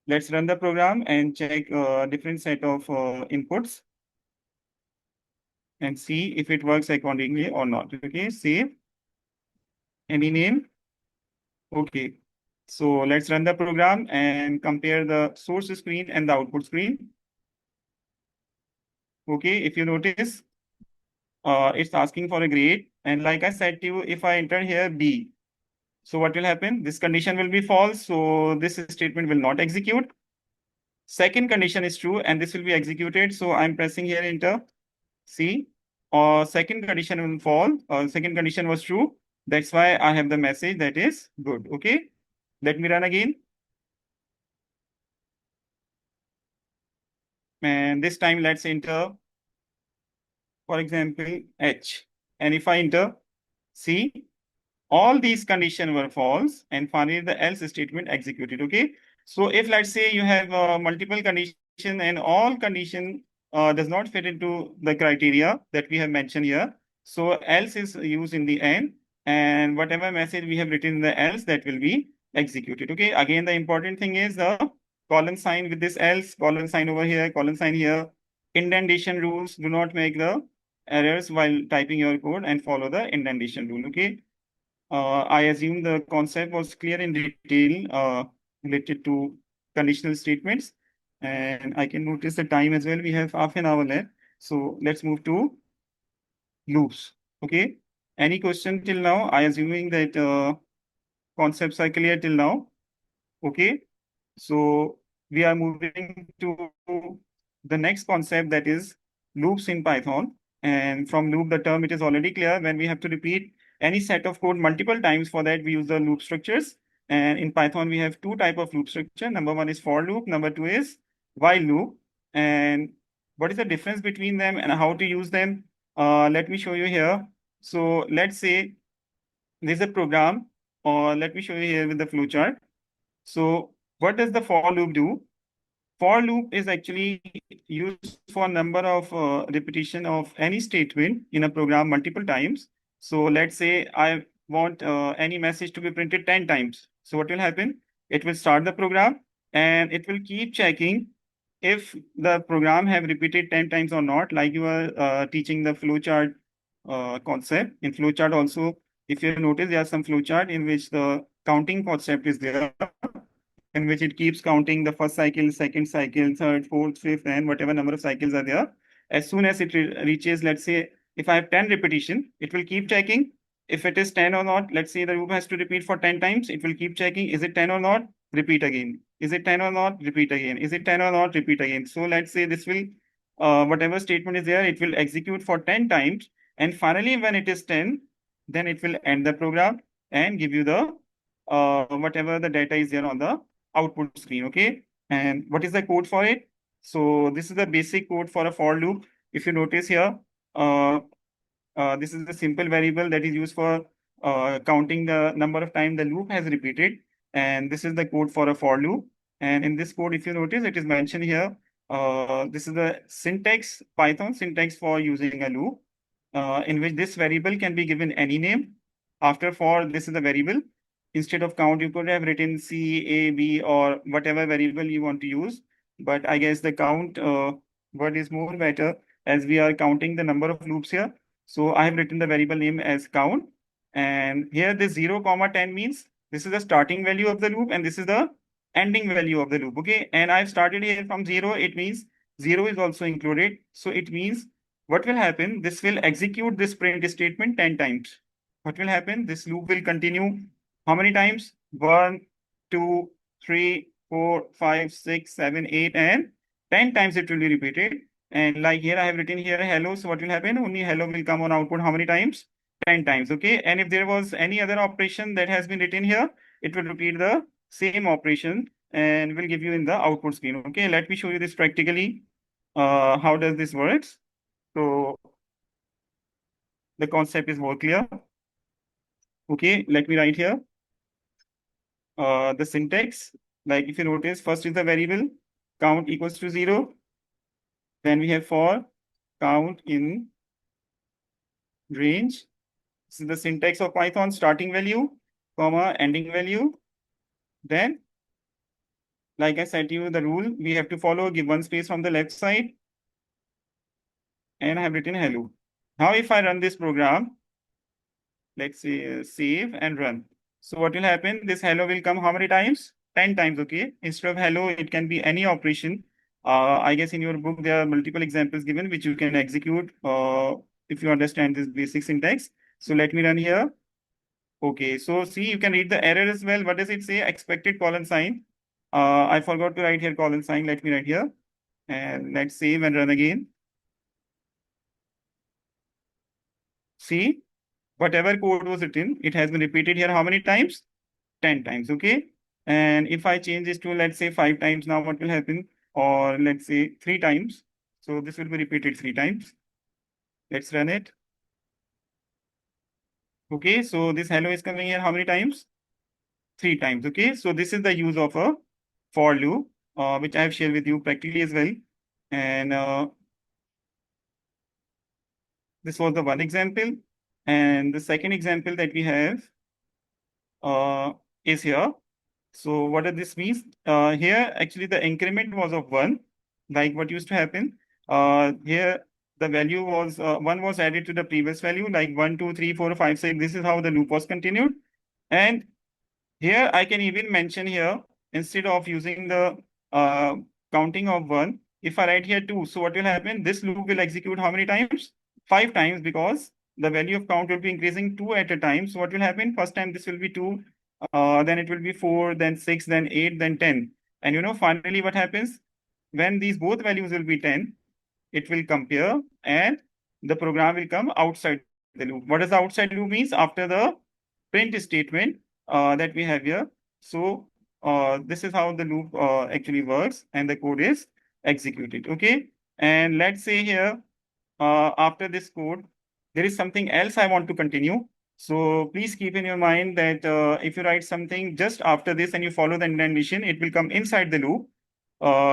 Let's run the program and check different set of inputs and see if it works accordingly or not. Okay. Save. Any name. Okay. So let's run the program and compare the source screen and the output screen. Okay. If you notice, it's asking for a grade. And like I said to you, if I enter here B, so what will happen? This condition will be false. So this statement will not execute. Second condition is true and this will be executed. So I'm pressing here enter. See, second condition will fall. Second condition was true. That's why I have the message that is good. Okay. Let me run again. And this time let's enter, for example, H. And if I enter C, all these conditions were false, and finally the else statement executed. Okay. So if let's say you have multiple condition and all condition does not fit into the criteria that we have mentioned here, so else is used in the end, and whatever message we have written in the else, that will be executed. Okay. Again, the important thing is the colon sign with this else, colon sign over here, colon sign here. Indentation rules, do not make the errors while typing your code and follow the indentation rule. Okay. I assume the concept was clear in detail related to conditional statements. And I can notice the time as well. We have half an hour left. So let's move to loops. Okay. Any question till now? I assuming that concepts are clear till now. Okay. So we are moving to the next concept, that is loops in Python. And from loop, the term, it is already clear. When we have to repeat any set of code multiple times, for that we use the loop structures. And in Python, we have two types of loop structure. Number one is for loop. Number two is while loop. And what is the difference between them and how to use them? Let me show you here. So let's say there's a program, or let me show you here with the flowchart. So what does the for loop do? For loop is actually used for number of repetition of any statement in a program multiple times. So let's say I want any message to be printed 10 times. So what will happen? It will start the program and it will keep checking if the program have repeated 10 times or not, like you are teaching the flowchart concept. In flowchart also, if you notice, there are some flowchart in which the counting concept is there, in which it keeps counting the first cycle, second cycle, third, fourth, fifth, and whatever number of cycles are there. As soon as it reaches, let's say, if I have 10 repetition, it will keep checking if it is 10 or not. Let's say the loop has to repeat for 10 times. It will keep checking, is it 10 or not? Repeat again. Is it 10 or not? Repeat again. Is it 10 or not? Repeat again. So let's say this will, whatever statement is there, it will execute for 10 times. And finally, when it is 10, then it will end the program and give you the whatever the data is there on the output screen. Okay. And what is the code for it? So this is the basic code for a for loop. If you notice here, this is the simple variable that is used for counting the number of times the loop has repeated. And this is the code for a for loop. And in this code, if you notice, it is mentioned here. This is the syntax, Python syntax for using a loop, in which this variable can be given any name. After for, this is the variable. Instead of count, you could have written C, A, B, or whatever variable you want to use. But I guess the count word is more better, as we are counting the number of loops here. So I have written the variable name as count. And here this 0, 10 means this is the starting value of the loop and this is the ending value of the loop. Okay, and I've started here from 0. It means 0 is also included. So it means what will happen? This will execute this print statement 10 times. What will happen? This loop will continue how many times? 1, 2, 3, 4, 5, 6, 7, 8, and 10 times it will be repeated. And like here, I have written here hello. So what will happen? Only hello will come on output how many times? 10 times. Okay. And if there was any other operation that has been written here, it will repeat the same operation and will give you in the output screen. Okay. Let me show you this practically. How does this works? So the concept is more clear. Okay. Let me write here. The syntax, like if you notice, first is the variable count equals to 0. Then we have for count in range. This is the syntax of Python, starting value, comma, ending value. Then, like I said to you, the rule we have to follow, give one space from the left side. And I have written hello. Now, if I run this program, let's say save and run. So what will happen? This hello will come how many times? 10 times, okay? Instead of hello, it can be any operation. I guess in your book, there are multiple examples given which you can execute if you understand this basic syntax. So let me run here. Okay, so see, you can read the error as well. What does it say? Expected colon sign. I forgot to write here colon sign. Let me write here. And let's save and run again. See, whatever code was written, it has been repeated here how many times? 10 times, okay? And if I change this to, let's say, 5 times, now what will happen? Or let's say 3 times. So this will be repeated 3 times. Let's run it. Okay, so this hello is coming here how many times? 3 times, okay? So this is the use of a for loop, which I have shared with you practically as well. And this was the one example. And the second example that we have is here. So what does this mean? Here, actually, the increment was of 1, like what used to happen. Here, the value was 1 was added to the previous value, like 1, 2, 3, 4, 5, 6. This is how the loop was continued. And here, I can even mention here, instead of using the counting of 1, if I write here 2, so what will happen? This loop will execute how many times? 5 times, because the value of count will be increasing 2 at a time. So what will happen? First time this will be 2, then it will be 4, then 6, then 8, then 10. And finally what happens? When these both values will be 10, it will compare and the program will come outside the loop. What does the outside loop means? After the print statement that we have here. So this is how the loop actually works and the code is executed. Okay. And let's say here, after this code, there is something else I want to continue. So please keep in your mind that if you write something just after this and you follow the indentation, it will come inside the loop.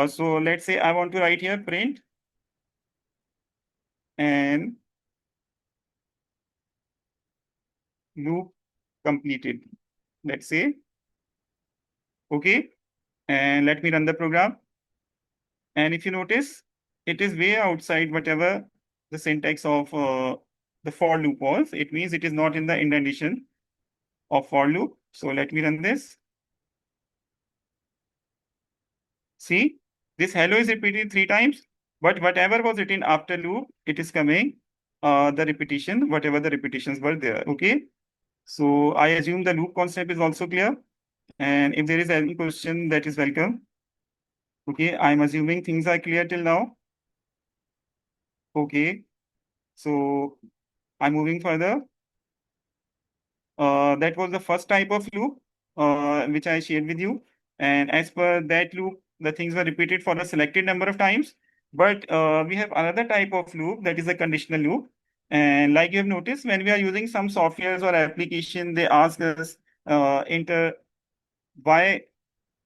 So let's say I want to write here print and loop completed. Let's say, okay, and let me run the program. And if you notice, it is way outside whatever the syntax of the for loop was. It means it is not in the indentation of for loop. So let me run this. See, this hello is repeated 3 times, but whatever was written after loop, it is coming the repetition, whatever the repetitions were there. Okay. So I assume the loop concept is also clear. And if there is any question, that is welcome. Okay, I'm assuming things are clear till now. Okay, so I'm moving further. That was the first type of loop, which I shared with you. And as per that loop, the things were repeated for a selected number of times. But we have another type of loop, that is a conditional loop. And like you have noticed, when we are using some softwares or application, they ask us enter y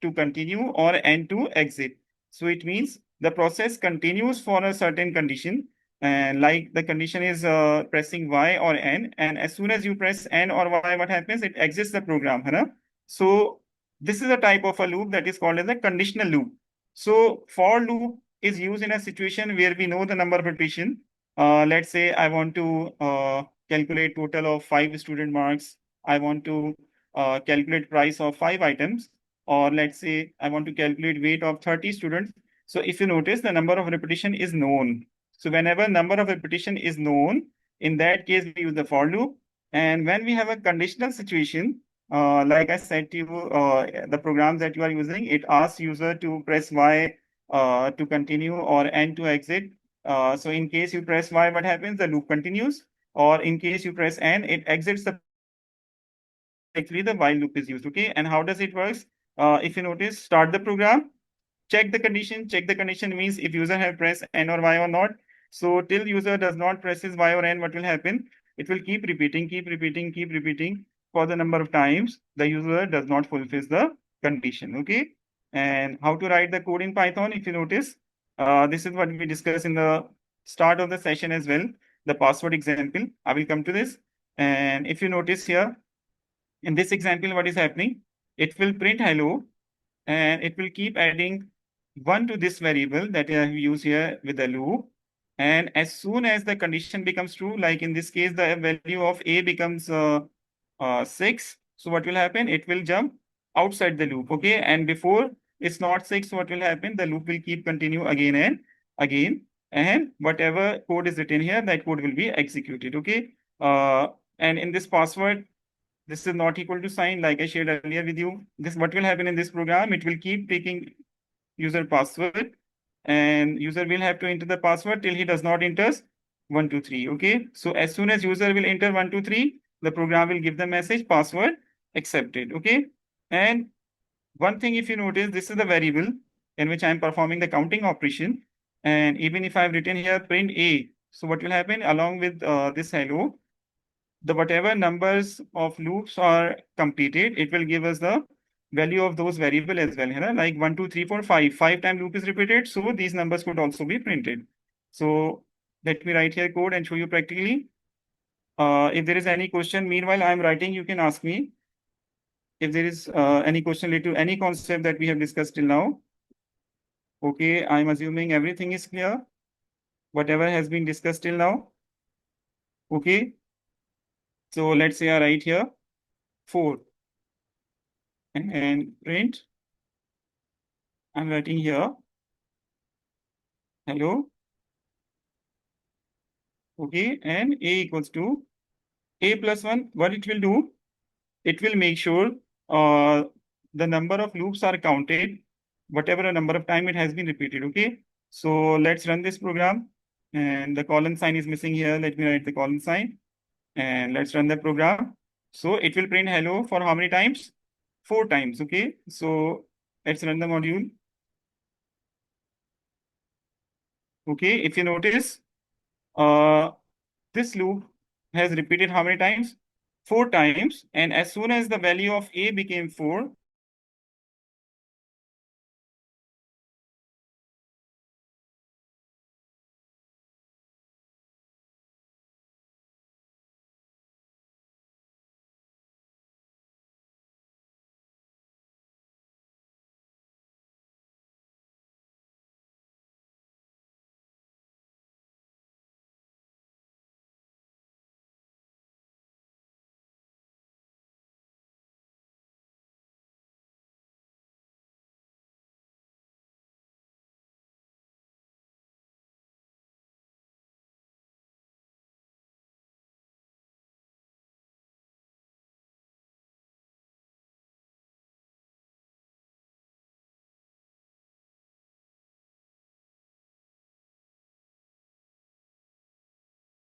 to continue or n to exit. So it means the process continues for a certain condition. And like the condition is pressing y or n, and as soon as you press n or y, what happens? It exits the program. Right? So this is a type of a loop that is called as a conditional loop. So for loop is used in a situation where we know the number of repetition. Let's say I want to calculate total of 5 student marks. I want to calculate price of 5 items. or let's say I want to calculate weight of 30 students. So if you notice, the number of repetition is known. So whenever number of repetition is known, in that case, we use the for loop. And when we have a conditional situation, like I said to you, the programs that you are using, it asks user to press Y to continue or N to exit. So in case you press Y, what happens? The loop continues. Or in case you press N, it exits the actually the while loop is used. Okay, and how does it works? If you notice, start the program, check the condition. Check the condition means if user have pressed N or Y or not. So till user does not presses Y or N, what will happen? It will keep repeating, keep repeating for the number of times the user does not fulfill the condition. Okay, and how to write the code in Python? If you notice, this is what we discussed in the start of the session as well. The password example. I will come to this. And if you notice here, in this example, what is happening? It will print hello, and it will keep adding 1 to this variable that I have used here with the loop. And as soon as the condition becomes true, like in this case, the value of a becomes 6. So what will happen? It will jump outside the loop. Okay. And before it's not 6, what will happen? The loop will keep continue again and again. And whatever code is written here, that code will be executed. Okay. And in this password, this is not equal to sign, like I shared earlier with you. This what will happen in this program? It will keep taking user password, and user will have to enter the password till he does not enter 1, 2, 3. Okay. So as soon as user will enter 1, 2, 3, the program will give the message password accepted. Okay. And one thing, if you notice, this is the variable in which I am performing the counting operation. And even if I have written here print A, so what will happen along with this hello? The whatever numbers of loops are completed, it will give us the value of those variable as well. Like 1, 2, 3, 4, 5. 5 times loop is repeated, so these numbers could also be printed. So let me write here code and show you practically. If there is any question, meanwhile I'm writing, you can ask me. If there is any question related to any concept that we have discussed till now. Okay, I'm assuming everything is clear. Whatever has been discussed till now. Okay. So let's say I write here 4 and print. I'm writing here hello. Okay, and a equals to a plus 1. What it will do? It will make sure the number of loops are counted, whatever number of time it has been repeated. Okay, so let's run this program. And the colon sign is missing here. Let me write the colon sign. And let's run the program. So it will print hello for how many times? 4 times. Okay, so let's run the module. Okay, if you notice, this loop has repeated how many times? 4 times. And as soon as the value of a became 4,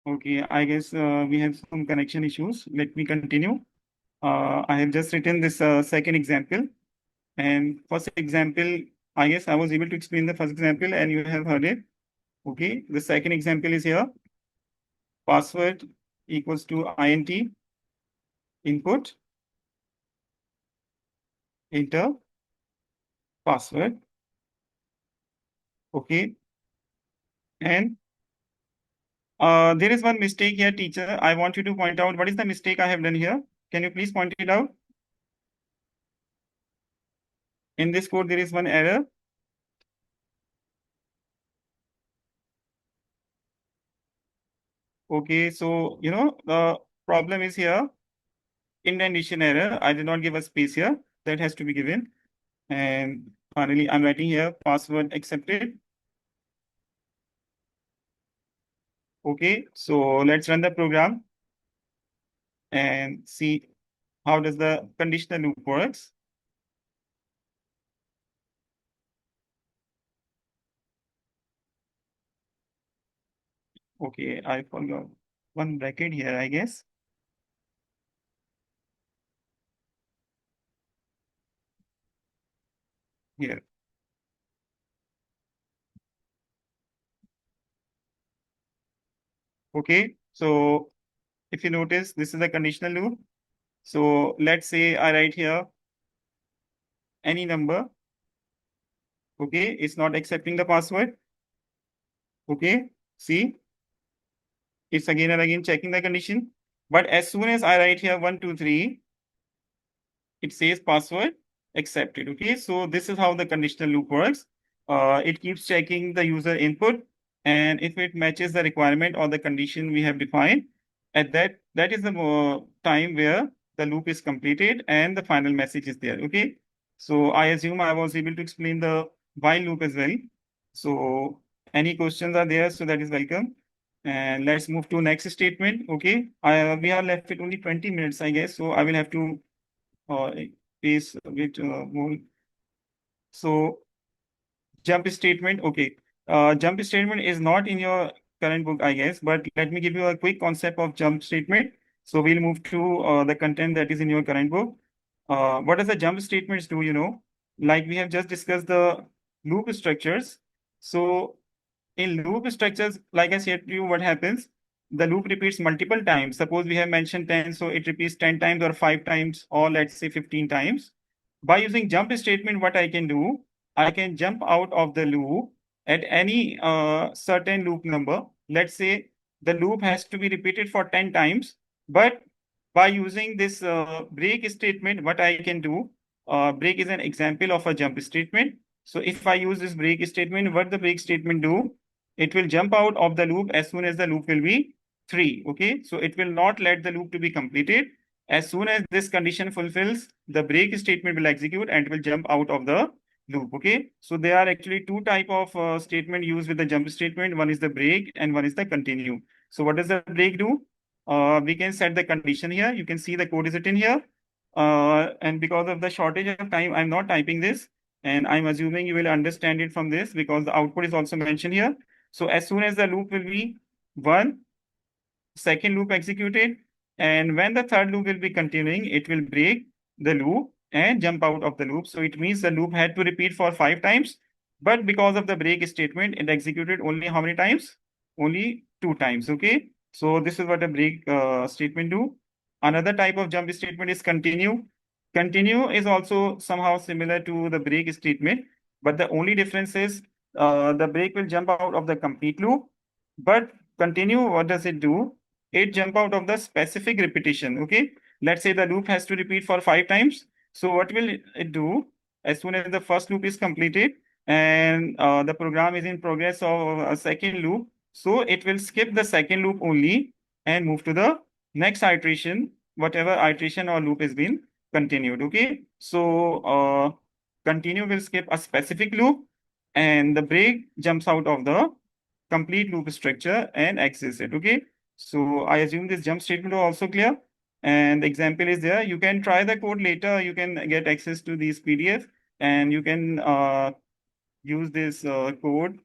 okay, I guess we have some connection issues. Let me continue. I have just written this second example. And first example, I guess I was able to explain the first example and you have heard it. Okay, the second example is here. Password equals to int input enter password. Okay, and there is one mistake here, teacher. I want you to point out what is the mistake I have done here. Can you please point it out? In this code, there is one error. Okay, so the problem is here indentation error. I did not give a space here. That has to be given. And finally, I'm writing here password accepted. Okay, so let's run the program and see how does the conditional loop works. Okay, I forgot one bracket here, I guess. Here. Okay, so if you notice, this is a conditional loop. So let's say I write here any number. Okay, it's not accepting the password. Okay, see, it's again and again checking the condition. But as soon as I write here 1, 2, 3, it says password accepted. Okay, so this is how the conditional loop works. It keeps checking the user input, and if it matches the requirement or the condition we have defined, at that is the time where the loop is completed and the final message is there. Okay, so I assume I was able to explain the while loop as well. So any questions are there, so that is welcome. And let's move to next statement. Okay, we are left with only 20 minutes, I guess. So I will have to pace a bit more. So jump statement. Okay, jump statement is not in your current book, I guess. But let me give you a quick concept of jump statement. So we'll move to the content that is in your current book. What does the jump statements do? You know, like we have just discussed the loop structures. So in loop structures, like I said to you, what happens? The loop repeats multiple times. Suppose we have mentioned 10, so it repeats 10 times or 5 times, or let's say 15 times. By using jump statement, what I can do, I can jump out of the loop at any certain loop number. Let's say the loop has to be repeated for 10 times, but by using this break statement, what I can do, break is an example of a jump statement. So if I use this break statement, what the break statement do? It will jump out of the loop as soon as the loop will be 3. Okay, so it will not let the loop to be completed. As soon as this condition fulfills, the break statement will execute and will jump out of the loop. Okay, so there are actually two type of statement used with the jump statement. One is the break and one is the continue. So what does the break do? We can set the condition here. You can see the code is written here. And because of the shortage of time, I'm not typing this. And I'm assuming you will understand it from this because the output is also mentioned here. So as soon as the loop will be 1, second loop executed, and when the third loop will be continuing, it will break the loop and jump out of the loop. So it means the loop had to repeat for 5 times, but because of the break statement, it executed only how many times? Only 2 times. Okay, so this is what a break statement do. Another type of jump statement is continue. Continue is also somehow similar to the break statement, but the only difference is the break will jump out of the complete loop, but continue, what does it do? It jump out of the specific repetition. Okay, let's say the loop has to repeat for 5 times. So what will it do? As soon as the first loop is completed and the program is in progress of a second loop, so it will skip the second loop only and move to the next iteration, whatever iteration or loop has been continued. Okay, so continue will skip a specific loop and the break jumps out of the complete loop structure and access it. Okay, so I assume this jump statement was also clear, and the example is there. You can try the code later. You can get access to these PDF, and you can use this code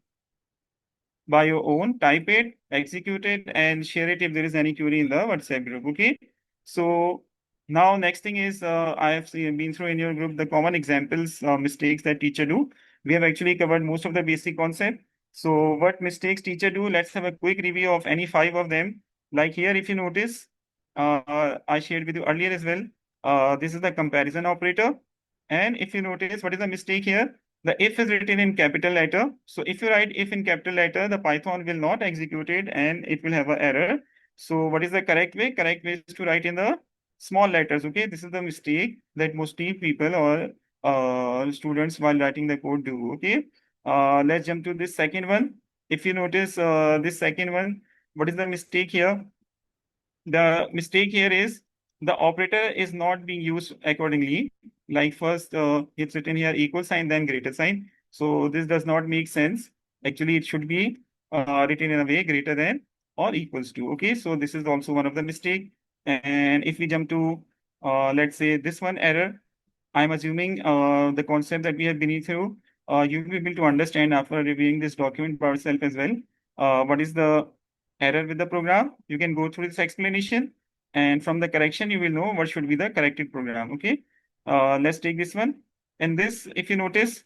by your own, type it, execute it, and share it if there is any query in the WhatsApp group. Okay, so now next thing is I have been through in your group the common examples, mistakes that teacher do. We have actually covered most of the basic concept. So what mistakes teacher do? Let's have a quick review of any 5 of them. Like here, if you notice, I shared with you earlier as well. This is the comparison operator. And if you notice, what is the mistake here? The if is written in capital letter. So if you write if in capital letter, the Python will not execute it and it will have an error. So what is the correct way? Correct way is to write in the small letters. Okay, this is the mistake that mostly people or students while writing the code do. Okay, let's jump to this second one. If you notice this second one, what is the mistake here? The mistake here is the operator is not being used accordingly. Like first, it's written here equal sign, then greater sign. So this does not make sense. Actually, it should be written in a way greater than or equals to. Okay, so this is also one of the mistake. And if we jump to, let's say this one error, I'm assuming the concept that we have been through, you will be able to understand after reviewing this document by yourself as well. What is the error with the program? You can go through this explanation, and from the correction, you will know what should be the corrected program. Okay, let's take this one. And this, if you notice,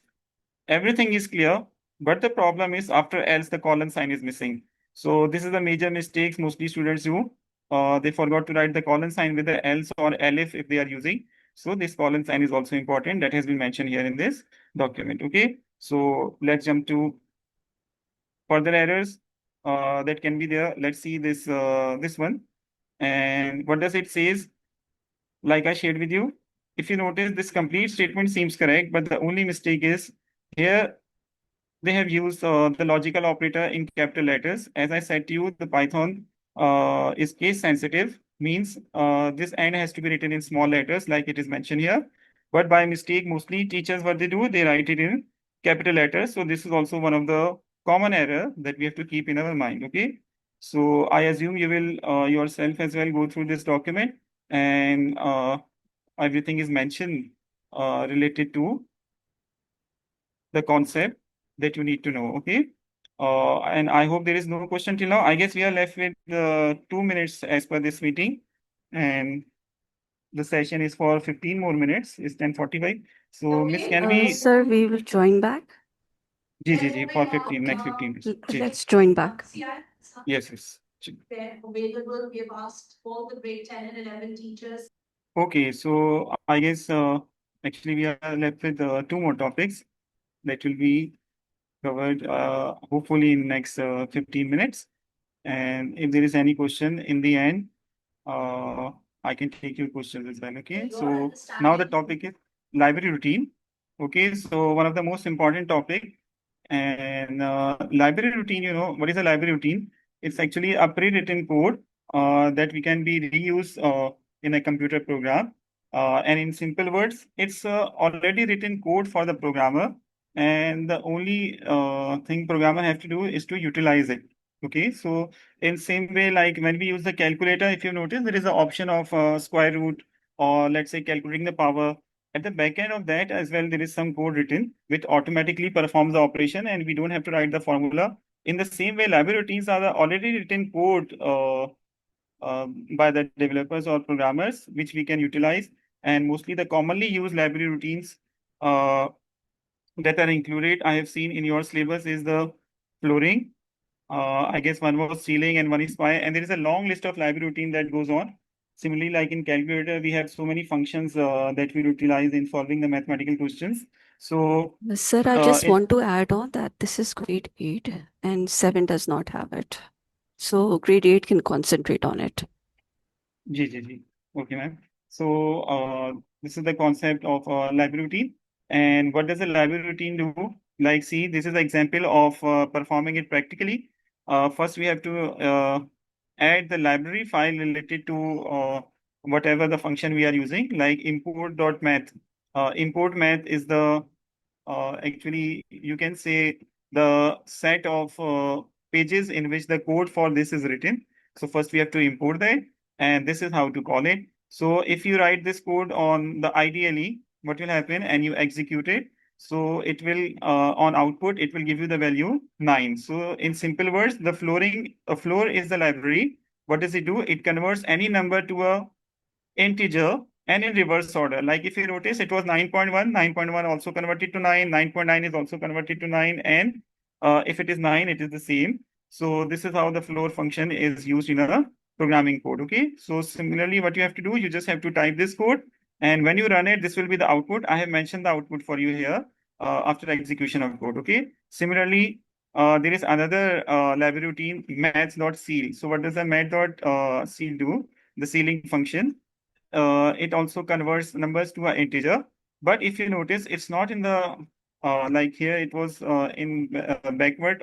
everything is clear, but the problem is after else the colon sign is missing. So this is the major mistakes mostly students do. They forgot to write the colon sign with the else or elif if they are using. So this colon sign is also important. That has been mentioned here in this document. Okay. So let's jump to further errors that can be there. Let's see this one. And what does it says? Like I shared with you, if you notice, this complete statement seems correct, but the only mistake is here they have used the logical operator in capital letters. As I said to you, the Python is case sensitive, means this and has to be written in small letters like it is mentioned here. But by mistake, mostly teachers, what they do, they write it in capital letters. So this is also one of the common error that we have to keep in our mind. Okay. So I assume you will yourself as well go through this document, and everything is mentioned related to the concept that you need to know. Okay. And I hope there is no question till now. I guess we are left with 2 minutes as per this meeting, and the session is for 15 more minutes. It's 10:45. So, Miss, can we? Sir, we will join back. Ji, for 15, next 15 minutes. Ji. Let's join back. Yes, yes. Ji. They're available. We've asked all the grade 10 and 11 teachers. Okay, so I guess actually we are left with 2 more topics that will be covered hopefully in next 15 minutes. And if there is any question in the end, I can take your questions as well. Okay. So now the topic is library routine. Okay. So one of the most important topic, and library routine, you know, what is a library routine? It's actually a pre-written code that we can be reused in a computer program. And in simple words, it's already written code for the programmer. And the only thing programmer have to do is to utilize it. Okay. So in same way, like when we use the calculator, if you notice, there is an option of square root, or let's say calculating the power. At the back end of that as well, there is some code written which automatically performs the operation, and we don't have to write the formula. In the same way, library routines are the already written code by the developers or programmers, which we can utilize. And mostly the commonly used library routines that are included, I have seen in your syllabus, is the flooring. I guess one was ceiling and one is spy, and there is a long list of library routine that goes on. Similarly, like in calculator, we have so many functions that we utilize in solving the mathematical questions. So, Sir, I Uh, just it- want to add on that this is grade 8 and 7 does not have it. So grade 8 can concentrate on it. G. Okay, ma'am. So, this is the concept of library routine. And what does a library routine do? Like, see, this is the example of performing it practically. First, we have to add the library file related to whatever the function we are using, like import.math. Import math is the actually, you can say the set of pages in which the code for this is written. So first we have to import that, and this is how to call it. So if you write this code on the IDLE, what will happen, and you execute it, so it will on output it will give you the value 9. So in simple words, the floor is the library. What does it do? It converts any number to a integer and in reverse order. Like if you notice, it was 9.1, 9.1 also converted to 9, 9.9 is also converted to 9, and if it is 9, it is the same. So this is how the floor function is used in a programming code. Okay. So similarly, what you have to do, you just have to type this code, and when you run it, this will be the output. I have mentioned the output for you here after the execution of code. Okay. Similarly, there is another library routine, maths.ceil. So what does the math.ceil do? The ceiling function. It also converts numbers to an integer. But if you notice, it's not in the, like here, it was in backward,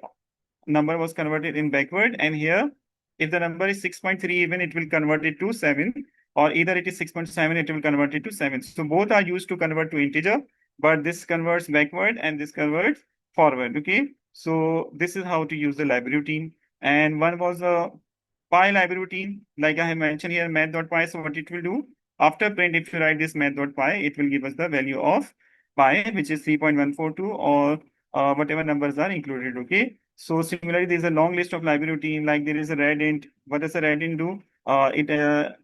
number was converted in backward. And here, if the number is 6.3 even, it will convert it to 7. or either it is 6.7, it will convert it to 7. So both are used to convert to integer, but this converts backward and this converts forward. Okay, so this is how to use the library routine. And one was a pi library routine, like I have mentioned here, math.py. So what it will do, after print, if you write this math.py, it will give us the value of pi, which is 3.142, or whatever numbers are included. Okay, so similarly, there is a long list of library routine, like there is a red int. What does a red int do? It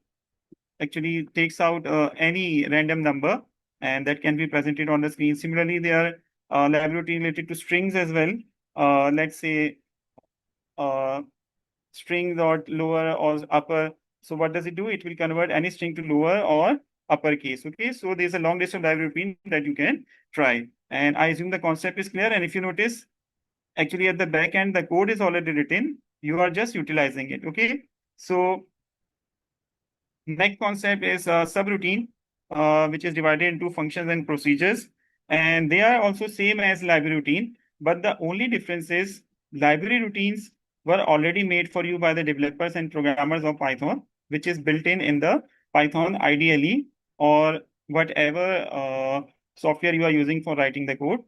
actually takes out any random number, and that can be presented on the screen. Similarly, there are library routine related to strings as well. Let's say string dot lower or upper. So what does it do? It will convert any string to lower or uppercase. Okay, so there's a long list of library routine that you can try. And I assume the concept is clear. And if you notice, actually at the back end, the code is already written. You are just utilizing it. Okay, so next concept is subroutine, which is divided into functions and procedures. And they are also same as library routine, but the only difference is library routines were already made for you by the developers and programmers of Python, which is built in the Python IDLE or whatever software you are using for writing the code.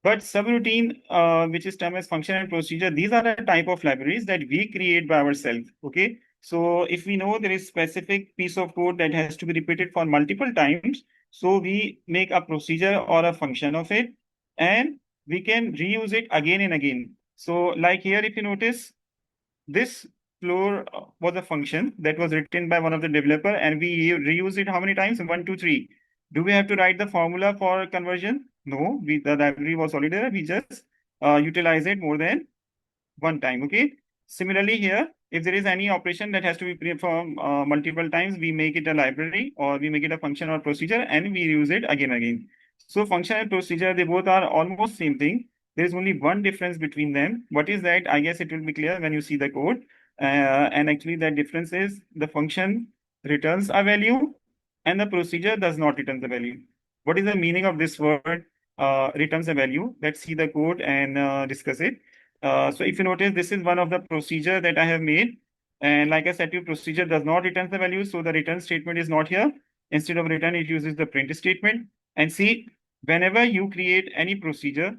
But subroutine, which is termed as function and procedure, these are the type of libraries that we create by ourselves. Okay, so if we know there is specific piece of code that has to be repeated for multiple times, so we make a procedure or a function of it, and we can reuse it again and again. So like here, if you notice, this floor was a function that was written by one of the developer, and we reuse it how many times? 1, 2, 3. Do we have to write the formula for conversion? No, the library was already there. We just utilize it more than one time. Okay. Similarly here, if there is any operation that has to be performed multiple times, we make it a library or we make it a function or procedure, and we use it again and again. So function and procedure, they both are almost same thing. There is only one difference between them. What is that? I guess it will be clear when you see the code. And actually that difference is the function returns a value and the procedure does not return the value. What is the meaning of this word returns a value? Let's see the code and discuss it. So if you notice, this is one of the procedure that I have made. And like I said, your procedure does not return the value. So the return statement is not here. Instead of return, it uses the print statement. And see, whenever you create any procedure,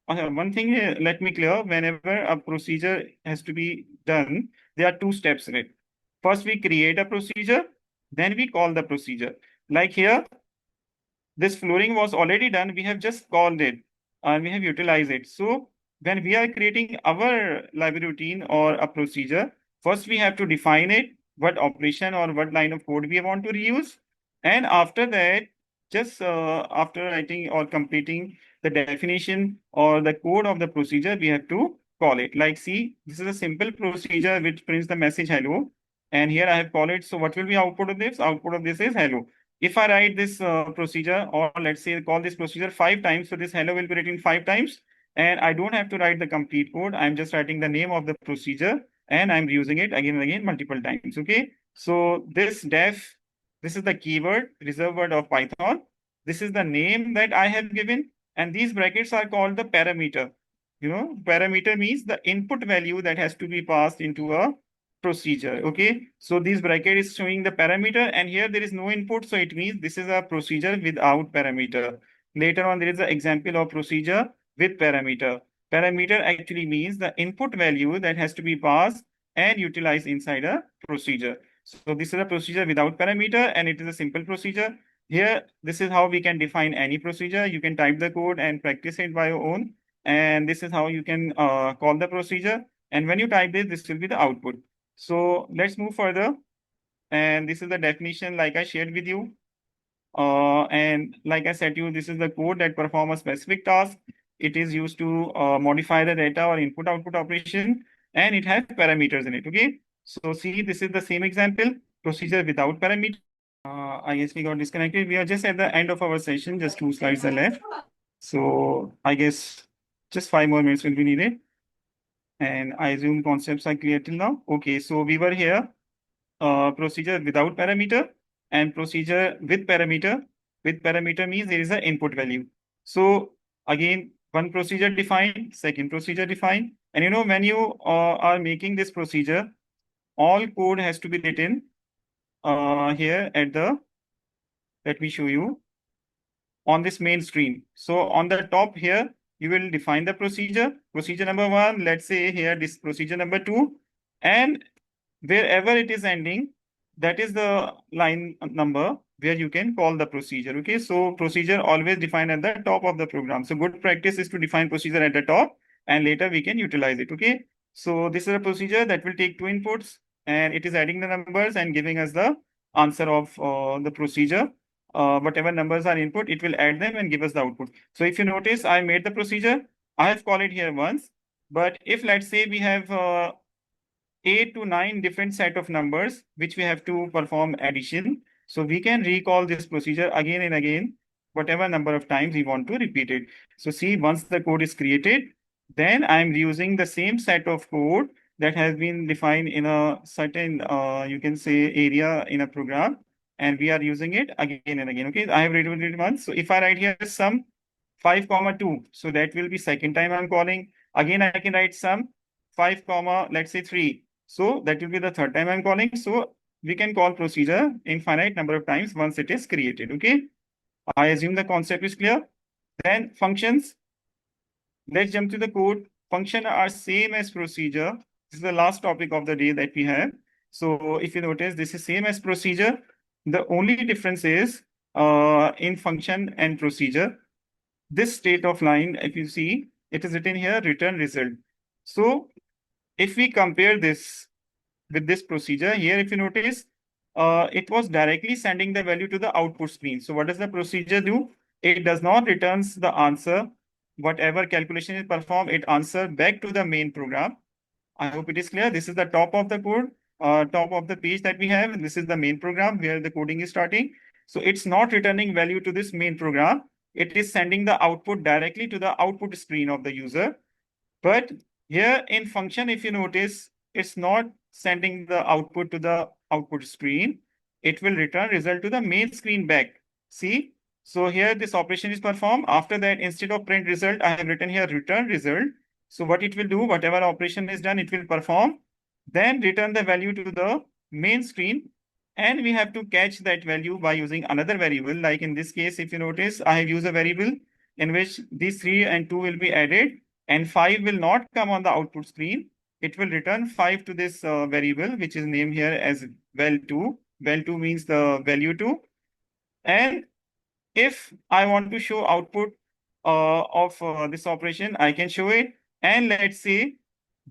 one thing let me clear, whenever a procedure has to be done, there are two steps in it. First, we create a procedure, then we call the procedure. Like here, this flooring was already done. We have just called it and we have utilized it. So when we are creating our library routine or a procedure, first we have to define it, what operation or what line of code we want to reuse. And after that, just after writing or completing the definition or the code of the procedure, we have to call it. Like, see, this is a simple procedure which prints the message hello. And here I have called it. So what will be output of this? Output of this is hello. If I write this procedure, or let's say call this procedure 5 times, so this hello will be written 5 times, and I don't have to write the complete code. I'm just writing the name of the procedure, and I'm reusing it again and again multiple times. Okay, so this def, this is the keyword, reserved word of Python. This is the name that I have given, and these brackets are called the parameter. You know, parameter means the input value that has to be passed into a procedure. Okay, so this bracket is showing the parameter, and here there is no input, so it means this is a procedure without parameter. Later on, there is an example of procedure with parameter. Parameter actually means the input value that has to be passed and utilized inside a procedure. So this is a procedure without parameter, and it is a simple procedure. Here, this is how we can define any procedure. You can type the code and practice it by your own, and this is how you can call the procedure. And when you type this will be the output. So let's move further. And this is the definition like I shared with you. And like I said to you, this is the code that perform a specific task. It is used to modify the data or input-output operation, and it has parameters in it. Okay. So see, this is the same example, procedure without parameter. I guess we got disconnected. We are just at the end of our session, just 2 slides are left. So I guess just 5 more minutes will be needed. And I assume concepts are clear till now. Okay, so we were here, procedure without parameter and procedure with parameter. With parameter means there is an input value. So again, one procedure defined, second procedure defined. And you know, when you are making this procedure, all code has to be written here at the, let me show you, on this main screen. So on the top here, you will define the procedure. Procedure number 1, let's say here this procedure number 2, and wherever it is ending, that is the line number where you can call the procedure. Okay, so procedure always defined at the top of the program. So good practice is to define procedure at the top, and later we can utilize it. Okay, so this is a procedure that will take 2 inputs, and it is adding the numbers and giving us the answer of the procedure. Whatever numbers are input, it will add them and give us the output. So if you notice, I made the procedure, I have called it here once, but if let's say we have 8 to 9 different set of numbers which we have to perform addition, so we can recall this procedure again and again, whatever number of times we want to repeat it. So see, once the code is created, then I'm using the same set of code that has been defined in a certain you can say area in a program, and we are using it again and again. Okay, I have written it once. So if I write here sum 5 comma 2, so that will be second time I'm calling. Again I can write sum 5 comma let's say 3, so that will be the third time I'm calling. So we can call procedure infinite number of times once it is created. Okay, I assume the concept is clear. Then functions, let's jump to the code. Function are same as procedure. This is the last topic of the day that we have. So if you notice, this is same as procedure. The only difference is in function and procedure, this state of line, if you see, it is written here return result. So if we compare this with this procedure here, if you notice, it was directly sending the value to the output screen. So what does the procedure do? It does not returns the answer. Whatever calculation is performed, it answers back to the main program. I hope it is clear. This is the top of the code, top of the page that we have. This is the main program where the coding is starting. So it's not returning value to this main program. It is sending the output directly to the output screen of the user. But here in function, if you notice, it's not sending the output to the output screen. It will return result to the main screen back. See? So here this operation is performed. After that, instead of print result, I have written here return result. So what it will do, whatever operation is done, it will perform, then return the value to the main screen. And we have to catch that value by using another variable. Like in this case, if you notice, I have used a variable in which these 3 and 2 will be added, and 5 will not come on the output screen. It will return 5 to this variable, which is named here as val2. Val2 means the value 2. And if I want to show output of this operation, I can show it. And let's say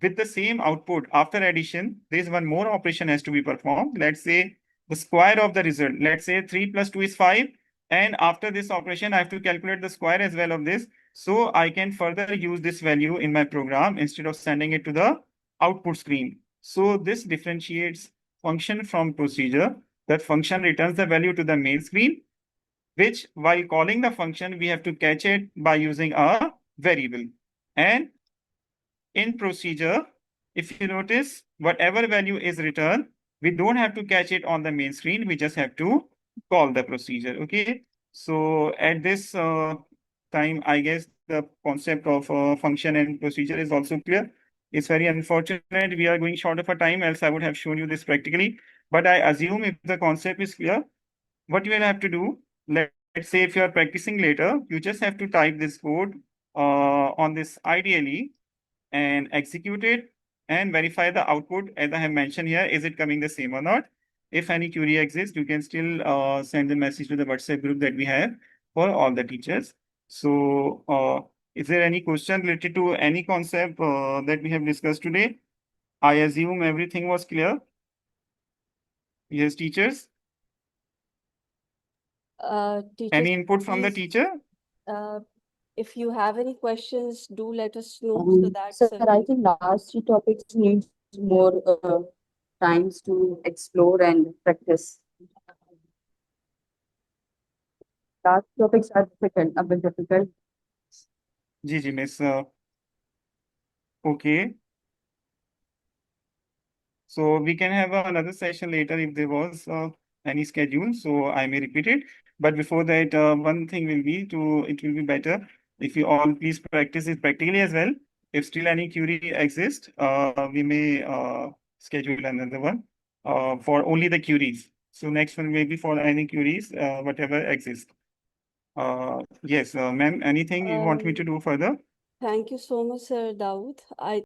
with the same output after addition, there is one more operation has to be performed. Let's say the square of the result. Let's say 3 plus 2 is 5. And after this operation, I have to calculate the square as well of this. So I can further use this value in my program instead of sending it to the output screen. So this differentiates function from procedure. That function returns the value to the main screen, which while calling the function, we have to catch it by using a variable. And in procedure, if you notice, whatever value is returned, we don't have to catch it on the main screen. We just have to call the procedure. Okay. So at this time, I guess the concept of function and procedure is also clear. It's very unfortunate we are going short of a time, else I would have shown you this practically. But I assume if the concept is clear, what you will have to do, let's say if you are practicing later, you just have to type this code on this ideally and execute it and verify the output as I have mentioned here. Is it coming the same or not? If any query exists, you can still send the message to the WhatsApp group that we have for all the teachers. So is there any question related to any concept that we have discussed today? I assume everything was clear. Yes, teachers. Teachers, Any input from the please, teacher? if you have any questions, do let us know so that. Sir, I think last 3 topics needs more times to explore and practice. Last topics are difficult, a bit difficult. Ji miss. Okay. So we can have another session later if there was any schedule. So I may repeat it. But before that, one thing will be it will be better if you all please practice it practically as well. If still any query exists, we may schedule another one for only the queries. So next one may be for any queries, whatever exists. Yes, ma'am, anything you want me to do further? Thank you so much, Sir Dawood. I